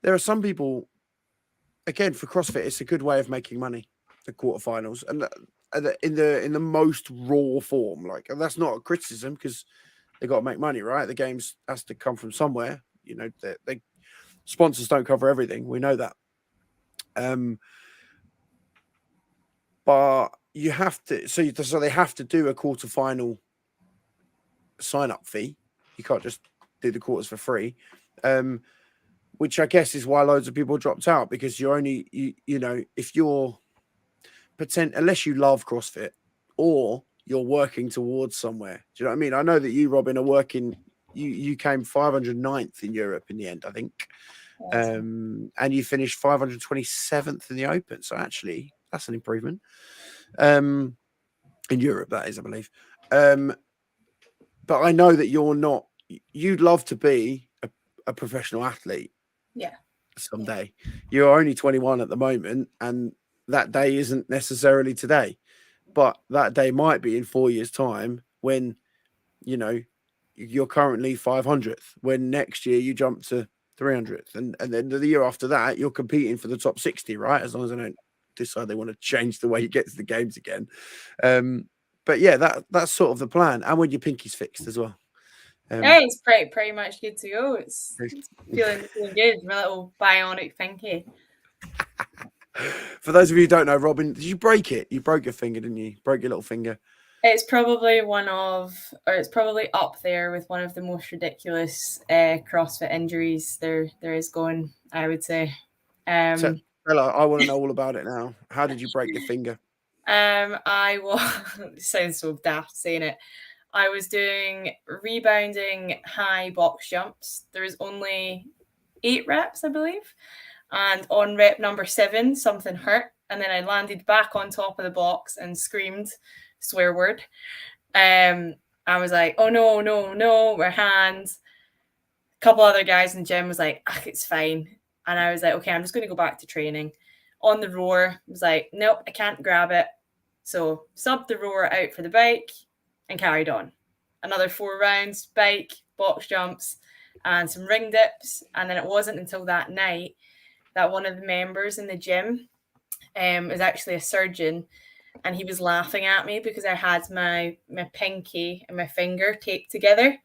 there are some people. Again, for CrossFit, it's a good way of making money. The quarterfinals, and in the most raw form, like, and that's not a criticism because they got to make money, right? The games has to come from somewhere. You know, they sponsors don't cover everything. We know that. But you have to. So they have to do a quarterfinal sign-up fee. You can't just do the quarters for free. Which I guess is why loads of people dropped out, because you're only, you know, if you're unless you love CrossFit or you're working towards somewhere. Do you know what I mean? I know that you, Robyn, are working. You came 509th in Europe in the end, I think, and you finished 527th in the Open. So actually, that's an improvement. In Europe, that is, I believe. But I know that you're not. You'd love to be a professional athlete. Yeah. Someday. You're only 21 at the moment, and that day isn't necessarily today, but that day might be in 4 years' time when, you know, you're currently 500th, when next year you jump to 300th, and then the year after that you're competing for the top 60, right? As long as they don't decide they want to change the way you get to the games again. But yeah, that's sort of the plan, and when your pinky's fixed as well. Yeah, it's pretty much good to go. It's feeling good. My little bionic pinky. For those of you who don't know, Robyn, did you break it? You broke your finger, didn't you? Broke your little finger. It's probably it's probably up there with one of the most ridiculous CrossFit injuries there is going, I would say. So, Bella, I want to know all about it now. How did you break your finger? It sounds so daft saying it. I was doing rebounding high box jumps. There was only 8 reps, I believe. And on rep number 7, something hurt. And then I landed back on top of the box and screamed, swear word. I was like, oh, no, we're hands. A couple other guys in the gym was like, it's fine. And I was like, okay, I'm just going to go back to training. On the rower, I was like, nope, I can't grab it. So subbed the rower out for the bike and carried on. Another 4 rounds, bike, box jumps, and some ring dips. And then it wasn't until that night that one of the members in the gym is actually a surgeon, and he was laughing at me because I had my pinky and my finger taped together.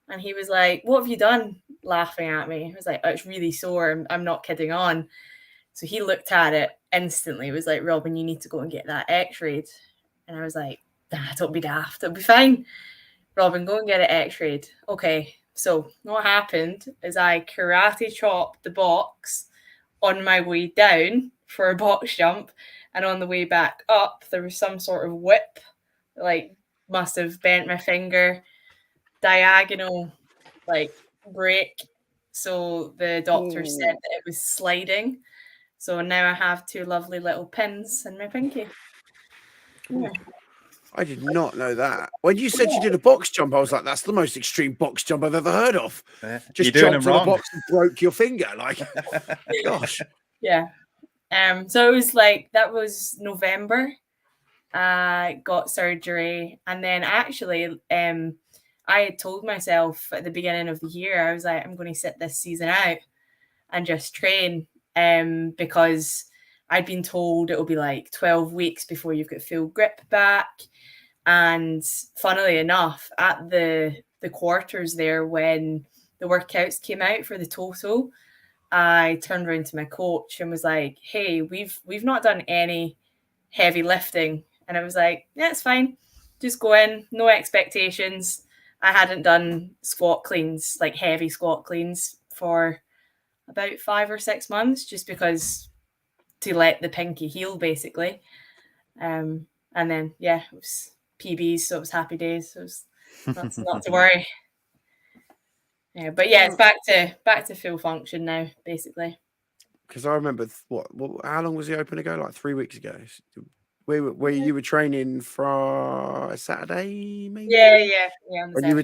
And he was like, "What have you done?" laughing at me. I was like, "Oh, it's really sore. I'm not kidding on." So he looked at it instantly, was like, "Robyn, you need to go and get that x-rayed." And I was like, "Don't be daft. It'll be fine. Robyn, go and get it x-rayed." Okay. So what happened is I karate chopped the box on my way down for a box jump. And on the way back up, there was some sort of whip, like must have bent my finger, diagonal, like break. So the doctor said that it was sliding. So now I have 2 lovely little pins in my pinky. Yeah. I did not know that. When you said you did a box jump, I was like, that's the most extreme box jump I've ever heard of. Just jumped on a box and broke your finger. Like, gosh. Yeah. So it was like, that was November. I got surgery. And then actually, I had told myself at the beginning of the year, I was like, I'm going to sit this season out and just train, because I'd been told it will be like 12 weeks before you've got full grip back. And funnily enough, at the quarters there, when the workouts came out for the total, I turned around to my coach and was like, "Hey, we've not done any heavy lifting." And I was like, "Yeah, it's fine. Just go in, no expectations." I hadn't done squat cleans, like heavy squat cleans, for about 5 or 6 months, just because to let the pinky heal, basically. And then, yeah, it was PBs, so it was happy days. So it was not to worry. Yeah, but yeah, it's back to full function now, basically. Because I remember how long was he open ago? Like 3 weeks ago. Where you were training for Saturday, maybe? Yeah. And you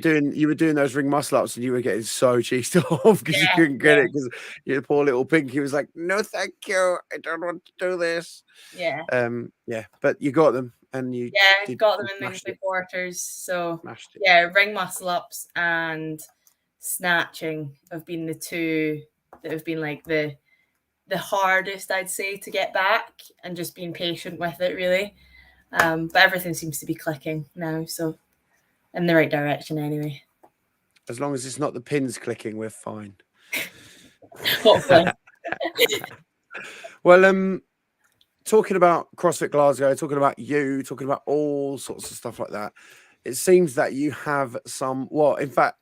were doing those ring muscle ups, and you were getting so cheesed off because you couldn't get it, because your poor little pinky was like, "No, thank you, I don't want to do this." Yeah. But you got them, and you got them in the quarters. So ring muscle ups and snatching have been the two that have been like the hardest, I'd say, to get back, and just being patient with it, really. But everything seems to be clicking now, so in the right direction anyway. As long as it's not the pins clicking, we're fine. Hopefully. Well, talking about CrossFit Glasgow, talking about you, talking about all sorts of stuff like that, it seems that you have in fact,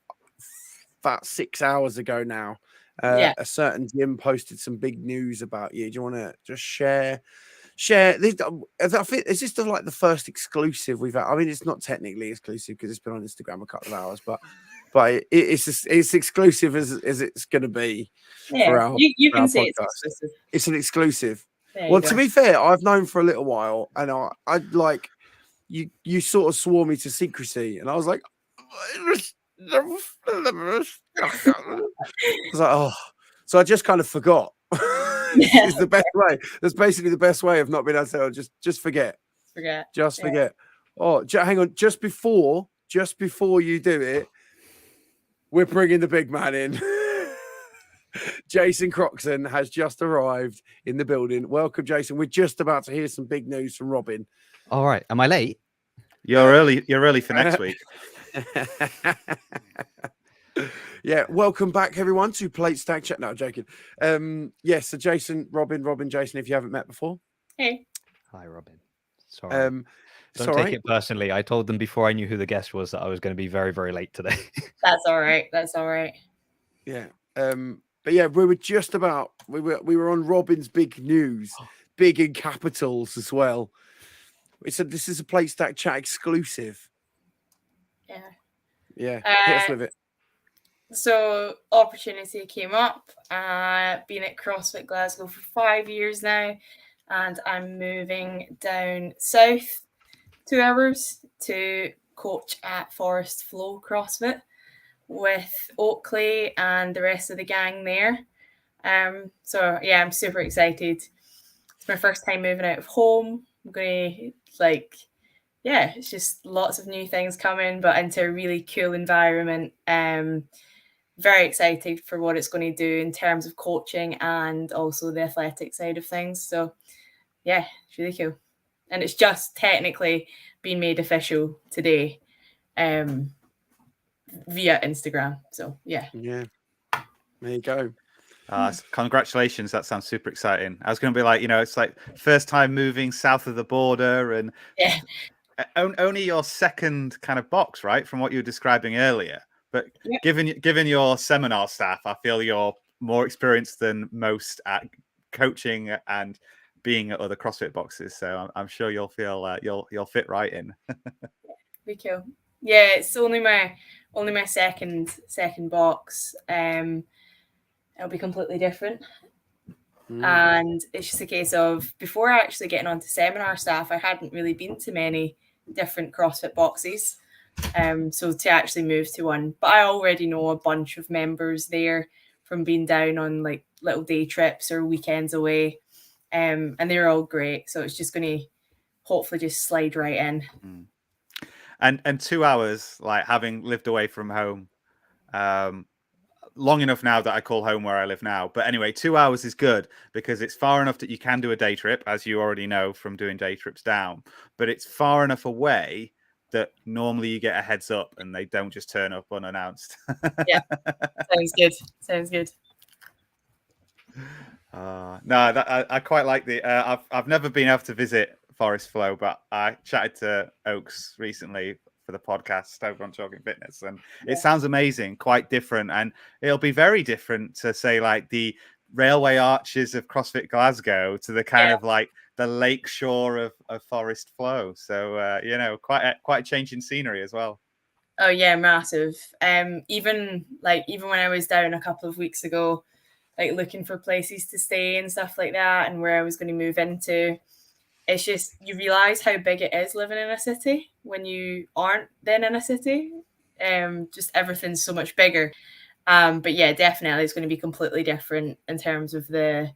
about 6 hours ago now, a certain gym posted some big news about you. Do you want to just share this? Is this like the first exclusive we've had? I mean, it's not technically exclusive because it's been on Instagram a couple of hours, but it's exclusive as it's going to be. Yeah, you can say it's exclusive. It's an exclusive. Well, to be fair, I've known for a little while, and I like you sort of swore me to secrecy, and I was like, I was like, oh, so I just kind of forgot. It's the best way. That's basically the best way of not being able to tell. Just forget. Forget. Oh, hang on. Just before you do it, we're bringing the big man in. Jason Croxon has just arrived in the building. Welcome, Jason. We're just about to hear some big news from Robyn. All right. Am I late? You're early for next week. Yeah, welcome back everyone to Plate Stack Chat. No, I'm joking. So Jason, Robyn, Jason, if you haven't met before. Hey. Hi, Robyn. Sorry. Don't take it personally. I told them before I knew who the guest was that I was going to be very, very late today. That's all right. Yeah. But yeah, we were just about we were on Robyn's big news, big in capitals as well. We said this is a Plate Stack Chat exclusive. Yeah. Hit us with it. So opportunity came up. Been at CrossFit Glasgow for 5 years now, and I'm moving down south 2 hours to coach at Forest Flow CrossFit with Oakley and the rest of the gang there. So yeah, I'm super excited. It's my first time moving out of home. I'm going to it's just lots of new things coming, but into a really cool environment. Very excited for what it's going to do in terms of coaching and also the athletic side of things. So yeah, it's really cool. And it's just technically been made official today. via Instagram. So yeah. There you go. Congratulations. That sounds super exciting. I was going to be like, it's like first time moving south of the border, and only your second kind of box, right? From what you were describing earlier. But given your seminar staff, I feel you're more experienced than most at coaching and being at other CrossFit boxes. So I'm sure you'll feel you'll fit right in. Be cool. Yeah, it's only my second box. It'll be completely different. And it's just a case of, before actually getting onto seminar staff, I hadn't really been to many different CrossFit boxes. So to actually move to one, but I already know a bunch of members there from being down on like little day trips or weekends away. And they're all great. So it's just going to hopefully just slide right in. And 2 hours, like having lived away from home, long enough now that I call home where I live now. But anyway, 2 hours is good because it's far enough that you can do a day trip, as you already know from doing day trips down. But it's far enough away that normally you get a heads up and they don't just turn up unannounced. Yeah, sounds good. No, I quite like the. I've never been able to visit Forest Flow, but I chatted to Oaks recently for the podcast over on Talking Fitness, and it sounds amazing, quite different, and it'll be very different to say like the railway arches of CrossFit Glasgow to the kind of like the lake shore of Forest Flow. So quite a change in scenery as well. Oh yeah, massive. Even when I was down a couple of weeks ago, like looking for places to stay and stuff like that, and where I was going to move into, it's just, you realize how big it is living in a city when you aren't then in a city. Just everything's so much bigger. But yeah, definitely it's going to be completely different in terms of the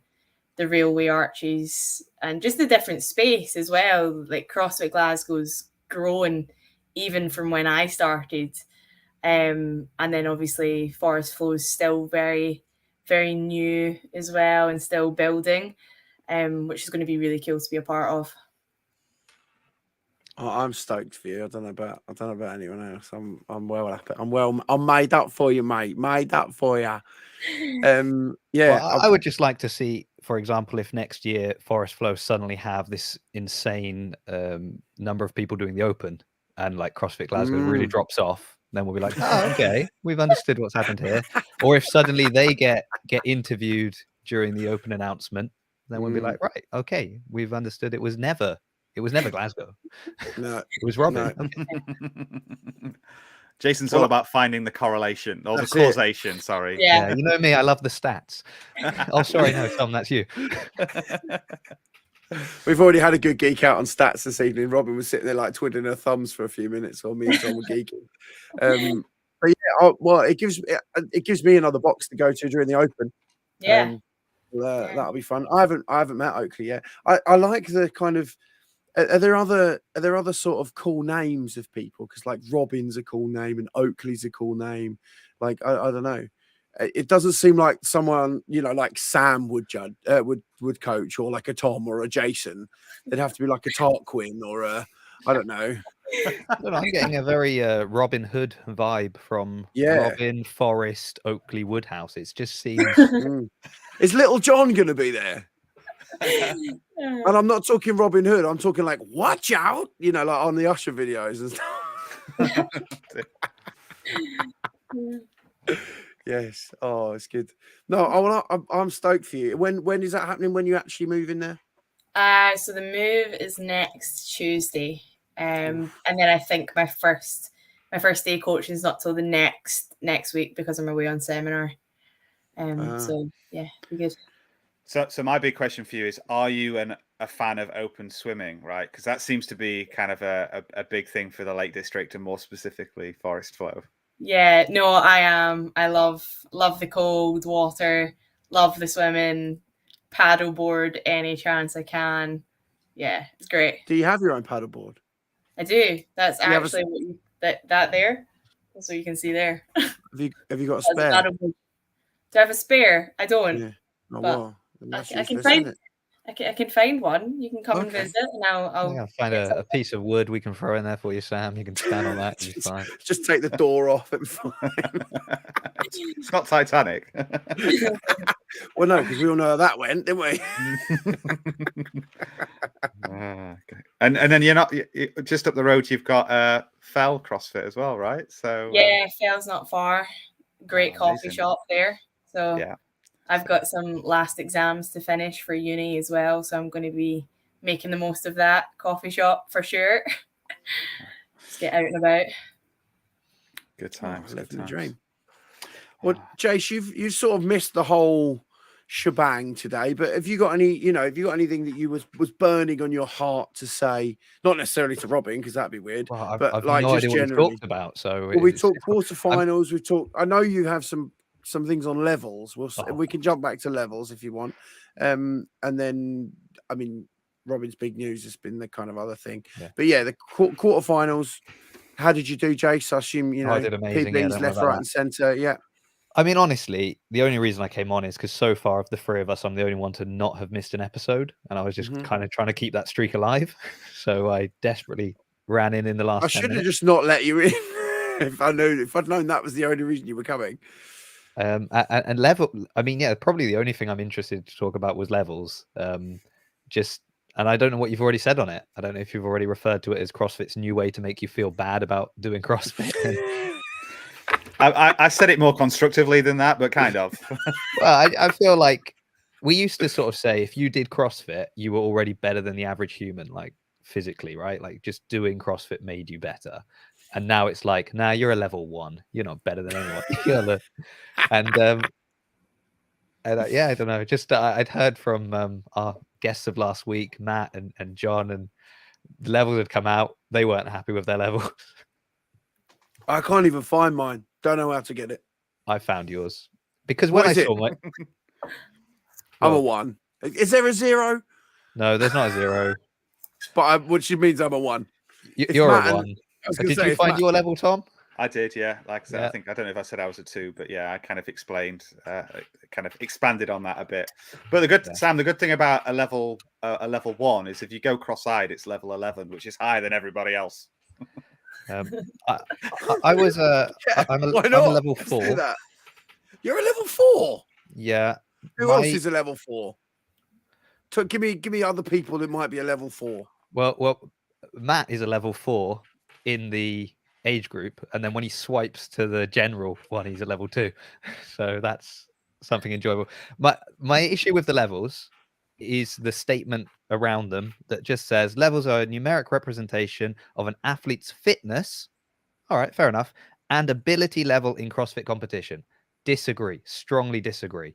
railway arches and just the different space as well. Like CrossFit Glasgow's grown even from when I started. And then obviously Forest Flow is still very, very new as well and still building, which is going to be really cool to be a part of. Oh, I'm stoked for you. I don't know about anyone else. I'm well happy. I'm made up for you, mate. Made up for you. Well, I would just like to see, for example, if next year Forest Flow suddenly have this insane number of people doing the open, and like CrossFit Glasgow really drops off, then we'll be like, oh, okay, we've understood what's happened here. Or if suddenly they get interviewed during the open announcement, then we'll be like, right, okay, we've understood it was never Glasgow. No, it was Robyn. No. Okay. Jason's all about finding the correlation or the causation. Sorry. Yeah, you know me, I love the stats. Oh, sorry, no, Tom, that's you. We've already had a good geek out on stats this evening. Robyn was sitting there like twiddling her thumbs for a few minutes while me and Tom were geeking. But yeah, well, it gives me another box to go to during the open. Yeah. That'll be fun. I haven't met Oakley yet. I like the kind of. Are there other sort of cool names of people? Because like Robyn's a cool name and Oakley's a cool name. Like I don't know. It doesn't seem like someone like Sam would coach, or like a Tom or a Jason. It'd have to be like a Tarquin or a I don't know. I'm getting a very Robin Hood vibe from Robyn, Forest, Oakley, Woodhouse. It just seems. Is Little John going to be there? And I'm not talking Robin Hood. I'm talking like, watch out, like on the Usher videos and stuff. Yes. Oh, it's good. No, I'm stoked for you. When is that happening? When you actually move in there? So the move is next Tuesday. And then I think my first day coaching is not till the next week because I'm away on seminar. So yeah, be good. So my big question for you is: are you a fan of open swimming? Right, because that seems to be kind of a big thing for the Lake District and more specifically Forest Flow. Yeah, no, I am. I love the cold water. Love the swimming. Paddleboard any chance I can. Yeah, it's great. Do you have your own paddleboard? I do. That's actually that there. So you can see there. Have you got a spare? Do I have a spare? I don't. Yeah. Oh, but well. I can find it. I can find one. You can come and visit, and I'll find a piece of wood we can throw in there for you, Sam. You can stand on that. just, fine. Just take the door off and fine. It's not Titanic. Well, no, because we all know how that went, didn't we? Okay. And then you're just up the road. You've got Fell CrossFit as well, right? So yeah, Fell's not far. Great coffee amazing. shop there. So yeah. I've got some last exams to finish for uni as well, so I'm going to be making the most of that coffee shop for sure. Let's get out and about. Good times. Living the dream. Well, Jace, you've sort of missed the whole shebang today, but have you got any? Have you got anything that you was burning on your heart to say? Not necessarily to Robyn, because that'd be weird. Well, but I've like no just idea generally. what we talked about. So we talked quarterfinals. We talked. I know you have some things on levels. We can jump back to levels if you want. And then, I mean, Robyn's big news has been the kind of other thing. Yeah. But yeah, the quarterfinals. How did you do, Jace? I assume I did amazing. PBs left, right, and centre. Yeah. I mean, honestly, the only reason I came on is because so far of the three of us, I'm the only one to not have missed an episode, and I was just kind of trying to keep that streak alive. So I desperately ran in the last. I should have just not let you in if I'd known that was the only reason you were coming. And level. I mean, yeah, probably the only thing I'm interested to talk about was levels. And I don't know what you've already said on it. I don't know if you've already referred to it as CrossFit's new way to make you feel bad about doing CrossFit. I said it more constructively than that, but kind of. Well, I feel like we used to sort of say if you did CrossFit, you were already better than the average human, like physically, right? Like just doing CrossFit made you better. And now it's like, nah, you're a level 1. You're not better than anyone. Yeah, I don't know. Just I'd heard from our guests of last week, Matt and John, and the levels had come out. They weren't happy with their levels. I can't even find mine. Don't know how to get it. I found yours because when I saw my, I'm a 1. Is there a 0? No, there's not a 0. But which means I'm a 1. You're a 1. Did you find your level, Tom? I did, yeah. Like I said, yeah. I don't know if I said I was a 2, but yeah, I kind of explained, kind of expanded on that a bit. But Sam, the good thing about a level 1 is if you go cross-eyed, it's level 11, which is higher than everybody else. I was I'm a level 4. You're a level 4. Yeah. Who else is a level 4? Give me other people that might be a level 4. Well, Matt is a level 4 in the age group, and then when he swipes to the general one, he's a level 2. So that's something enjoyable. My issue with the levels is the statement around them that just says levels are a numeric representation of an athlete's fitness. All right, fair enough. And ability level in CrossFit competition. Disagree. Strongly disagree.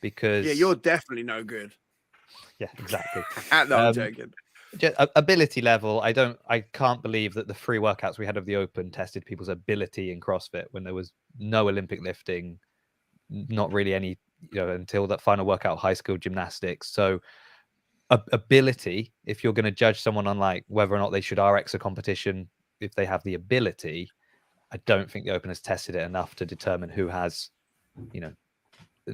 Because you're definitely no good. Yeah, exactly. No, I'm joking. Ability level, I can't believe that the 3 workouts we had of the Open tested people's ability in CrossFit when there was no Olympic lifting, not really any, until that final workout, high skill gymnastics. So ability, if you're going to judge someone on like whether or not they should RX a competition, if they have the ability, I don't think the Open has tested it enough to determine who has,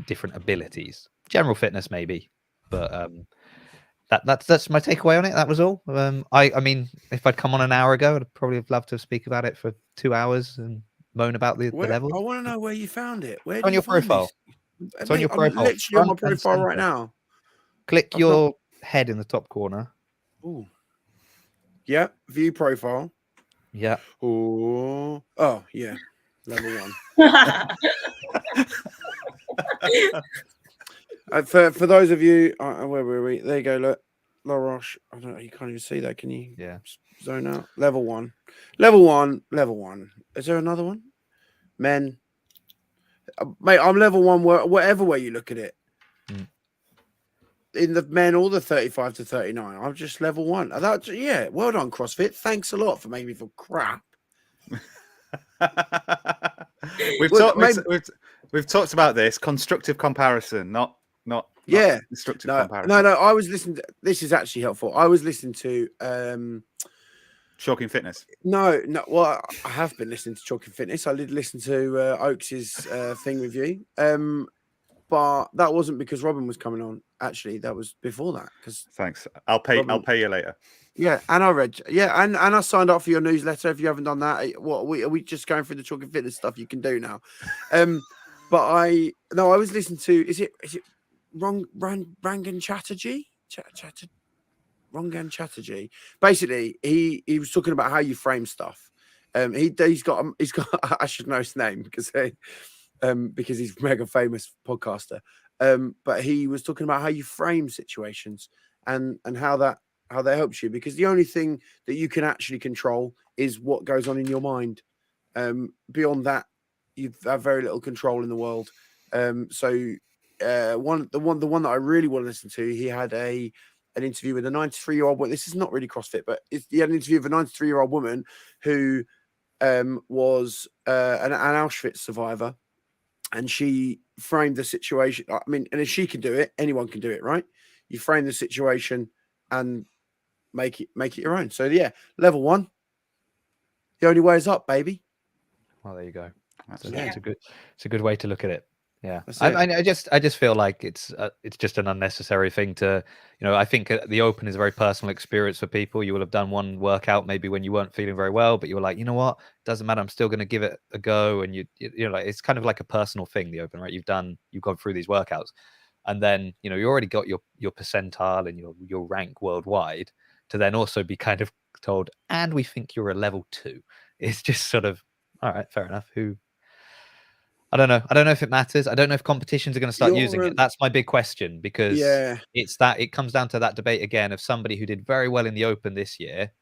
different abilities. General fitness maybe, but that's my takeaway on it. That was all. I mean, if I'd come on an hour ago, I'd probably have loved to speak about it for 2 hours and moan about the level. I want to know where you found it. Where on your profile? It's on your profile. I'm literally on my profile right now. Click your head in the top corner. Ooh. Yeah, view profile. Yeah. Oh, yeah. Level 1. For those of you, where were we? There you go. Look, La Roche. I don't know. You can't even see that. Can you? Yeah. Zone out. Level 1. Level 1. Is there another one? Men. Mate, I'm level 1. Whatever way you look at it. In the men or the 35 to 39, I'm just level 1. Yeah. Well done, CrossFit. Thanks a lot for making me feel crap. We've talked about this constructive comparison, not destructive comparison. No. I was listening. This is actually helpful. I was listening to Chalking Fitness. No. Well, I have been listening to Chalking Fitness. I did listen to Oaks's thing with you. But but that wasn't because Robyn was coming on. Actually, that was before that. Because thanks. I'll pay you later. Yeah, and I read. Yeah, and I signed up for your newsletter. If you haven't done that, what are we just going through the Chalk and Fitness stuff you can do now? But I was listening to. Is it Rangan Chatterjee? Rangan Chatterjee. Basically, he was talking about how you frame stuff. He's got I should know his name because he's a mega famous podcaster. But he was talking about how you frame situations and how that helps you, because the only thing that you can actually control is what goes on in your mind. Beyond that, you have very little control in the world. The one that I really want to listen to, he had an interview with a 93-year-old woman. This is not really CrossFit, but he had an interview with a 93-year-old woman who was an Auschwitz survivor, and she framed the situation. I mean, and if she can do it, anyone can do it, right? You frame the situation and make it your own. So yeah, level 1. The only way is up, baby. Well, there you go. Yeah. It's a good way to look at it. Yeah, I just feel like it's just an unnecessary thing to, I think the Open is a very personal experience for people. You will have done one workout maybe when you weren't feeling very well, but you were like, you know what, doesn't matter, I'm still going to give it a go. And you like, it's kind of like a personal thing, the Open, right? You've gone through these workouts, and then you already got your percentile and your rank worldwide, to then also be kind of told, and we think you're a level 2. It's just sort of, all right, fair enough. I don't know if it matters. I don't know if competitions are going to start using it. That's my big question, because it comes down to that debate again of somebody who did very well in the Open this year,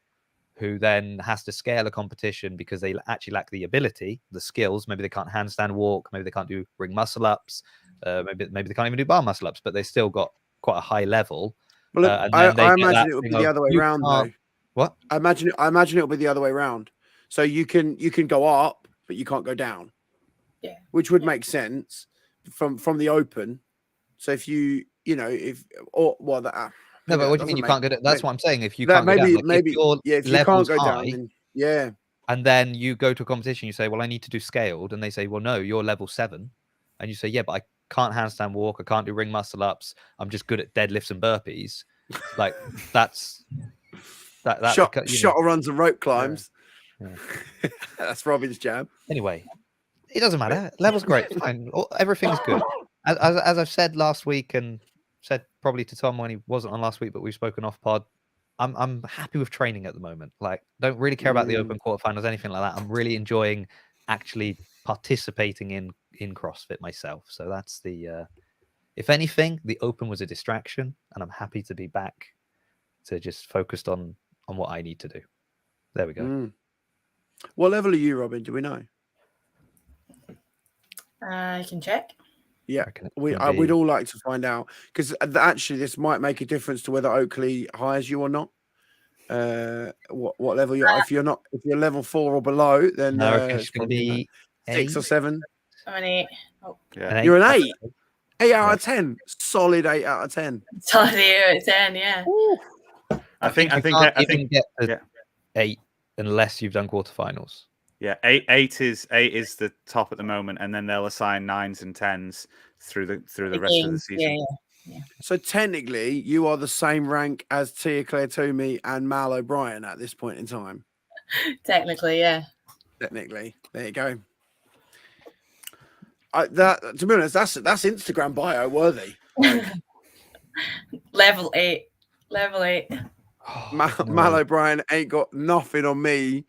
who then has to scale a competition because they actually lack the ability, the skills. Maybe they can't handstand walk. Maybe they can't do ring muscle ups. Maybe they can't even do bar muscle ups, but they still got quite a high level. Well, I imagine it would be the other way around, though. What? I imagine it'll be the other way around. So you can go up, but you can't go down. Yeah, which would make sense from the Open. So if no, but what do you mean you can't go down? That's what I'm saying. If you can't go down, if you can't go down, then yeah. And then you go to a competition, you say, well, I need to do scaled, and they say, well, no, you're level 7, and you say, yeah, but I can't handstand walk, I can't do ring muscle ups, I'm just good at deadlifts and burpees. Like that's that shot runs and rope climbs. Yeah. That's Robyn's jam. Anyway, it doesn't matter. Level's great. Fine. Everything's good. As I've said last week, and said probably to Tom when he wasn't on last week, but we've spoken off pod, I'm happy with training at the moment. Like, don't really care about the Open quarterfinals, anything like that. I'm really enjoying actually participating in CrossFit myself. So that's the if anything, the Open was a distraction, and I'm happy to be back to just focused on what I need to do. There we go. What level are you, Robyn? Do we know? I can check. Yeah, we'd all like to find out, because actually this might make a difference to whether Oakley hires you or not. What level you're? If you're level 4 or below, then it's going to be 6 or 7. I'm an 8. Oh. Yeah. You're an 8. 8 out of 10. Solid 8 out of 10. Solid 8 out of 10. Yeah. Ooh. I think get to 8 unless you've done quarterfinals. Yeah, eight is the top at the moment, and then they'll assign 9s and 10s through the rest of the season. Yeah. So technically, you are the same rank as Tia Claire Toomey and Mal O'Brien at this point in time. Technically, yeah. Technically, there you go. To be honest, that's Instagram bio worthy. Level 8. Mal O'Brien ain't got nothing on me.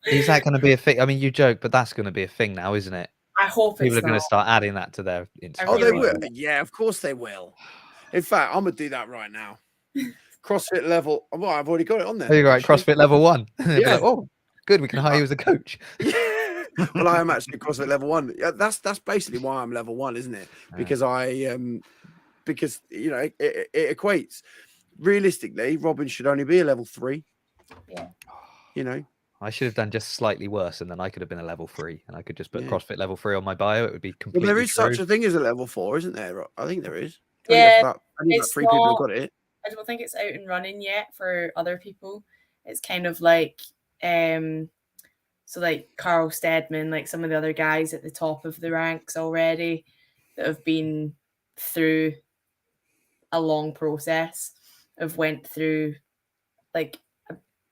Is that going to be a thing? I mean, you joke, but that's going to be a thing now, isn't it? I hope people are going to start adding that to their Instagram. Oh, they will. Yeah, of course they will. In fact, I'm going to do that right now. CrossFit level. Well, I've already got it on there. You're right. CrossFit level 1. Yeah. Like, oh, good. We can hire you as a coach. Yeah. Well, I am actually CrossFit level 1. Yeah, that's basically why I'm level 1, isn't it? Because because it equates. Realistically, Robyn should only be a level 3. Yeah. I should have done just slightly worse, and then I could have been a level 3, and I could just put CrossFit level 3 on my bio. It would be completely. Well, there is such a thing as a level 4, isn't there? I think there is. Yeah, I think about 3 people have got it. I don't think it's out and running yet for other people. It's kind of like, so like Carl Steadman, like some of the other guys at the top of the ranks already. that have been through a long process, have went through like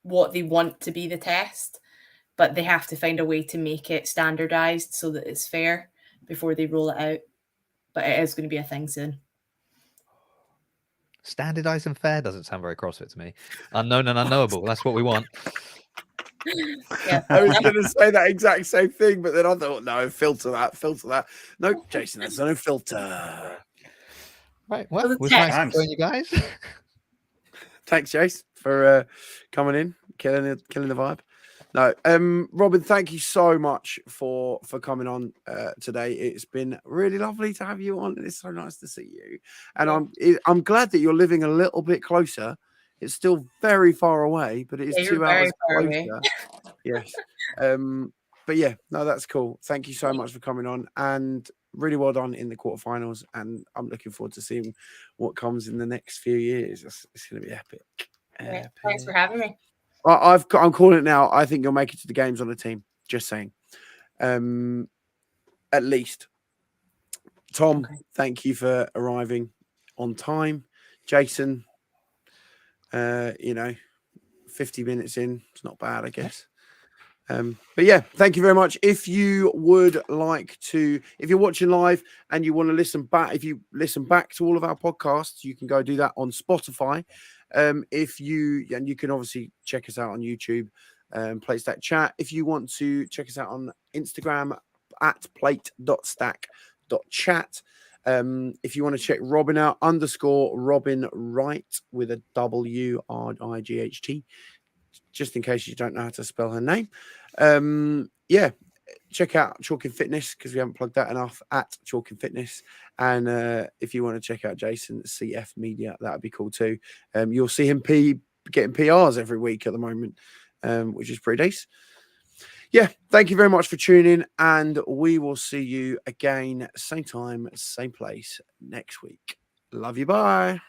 what they want to be the test, but they have to find a way to make it standardized so that it's fair before they roll it out. But it is going to be a thing soon. Standardized and fair doesn't sound very CrossFit to me. Unknown and unknowable. That's what we want. Yeah, I was going to say that exact same thing, but then I thought, no, filter that. No, Jason, that's no filter. Right. Well, it was nice to join you guys. Thanks, Jace, for coming in, killing the vibe. No, Robyn, thank you so much for coming on today. It's been really lovely to have you on. It's so nice to see you, and I'm glad that you're living a little bit closer. It's still very far away, but it is 2 hours closer. Yes, but yeah, no, that's cool. Thank you so much for coming on, and really well done in the quarterfinals. And I'm looking forward to seeing what comes in the next few years. It's going to be epic. Epic. Thanks for having me. I'm calling it now. I think you'll make it to the games on the team. Just saying. At least. Tom, thank you for arriving on time. Jason, 50 minutes in. It's not bad, I guess. But yeah, thank you very much. If you would like to, if you're watching live and you want to listen back, if you listen back to all of our podcasts, you can go do that on Spotify. And you can obviously check us out on YouTube, PlateStack Chat. If you want to check us out on Instagram at plate.stack.chat. If you want to check Robyn out, _Robyn Wright with a WRIGHT, just in case you don't know how to spell her name. Yeah, check out Chalking Fitness because we haven't plugged that enough at Chalking Fitness. And if you want to check out Jason at CF Media, that would be cool too. You'll see him getting PRs every week at the moment, which is pretty decent. Yeah, thank you very much for tuning in, and we will see you again, same time, same place next week. Love you. Bye.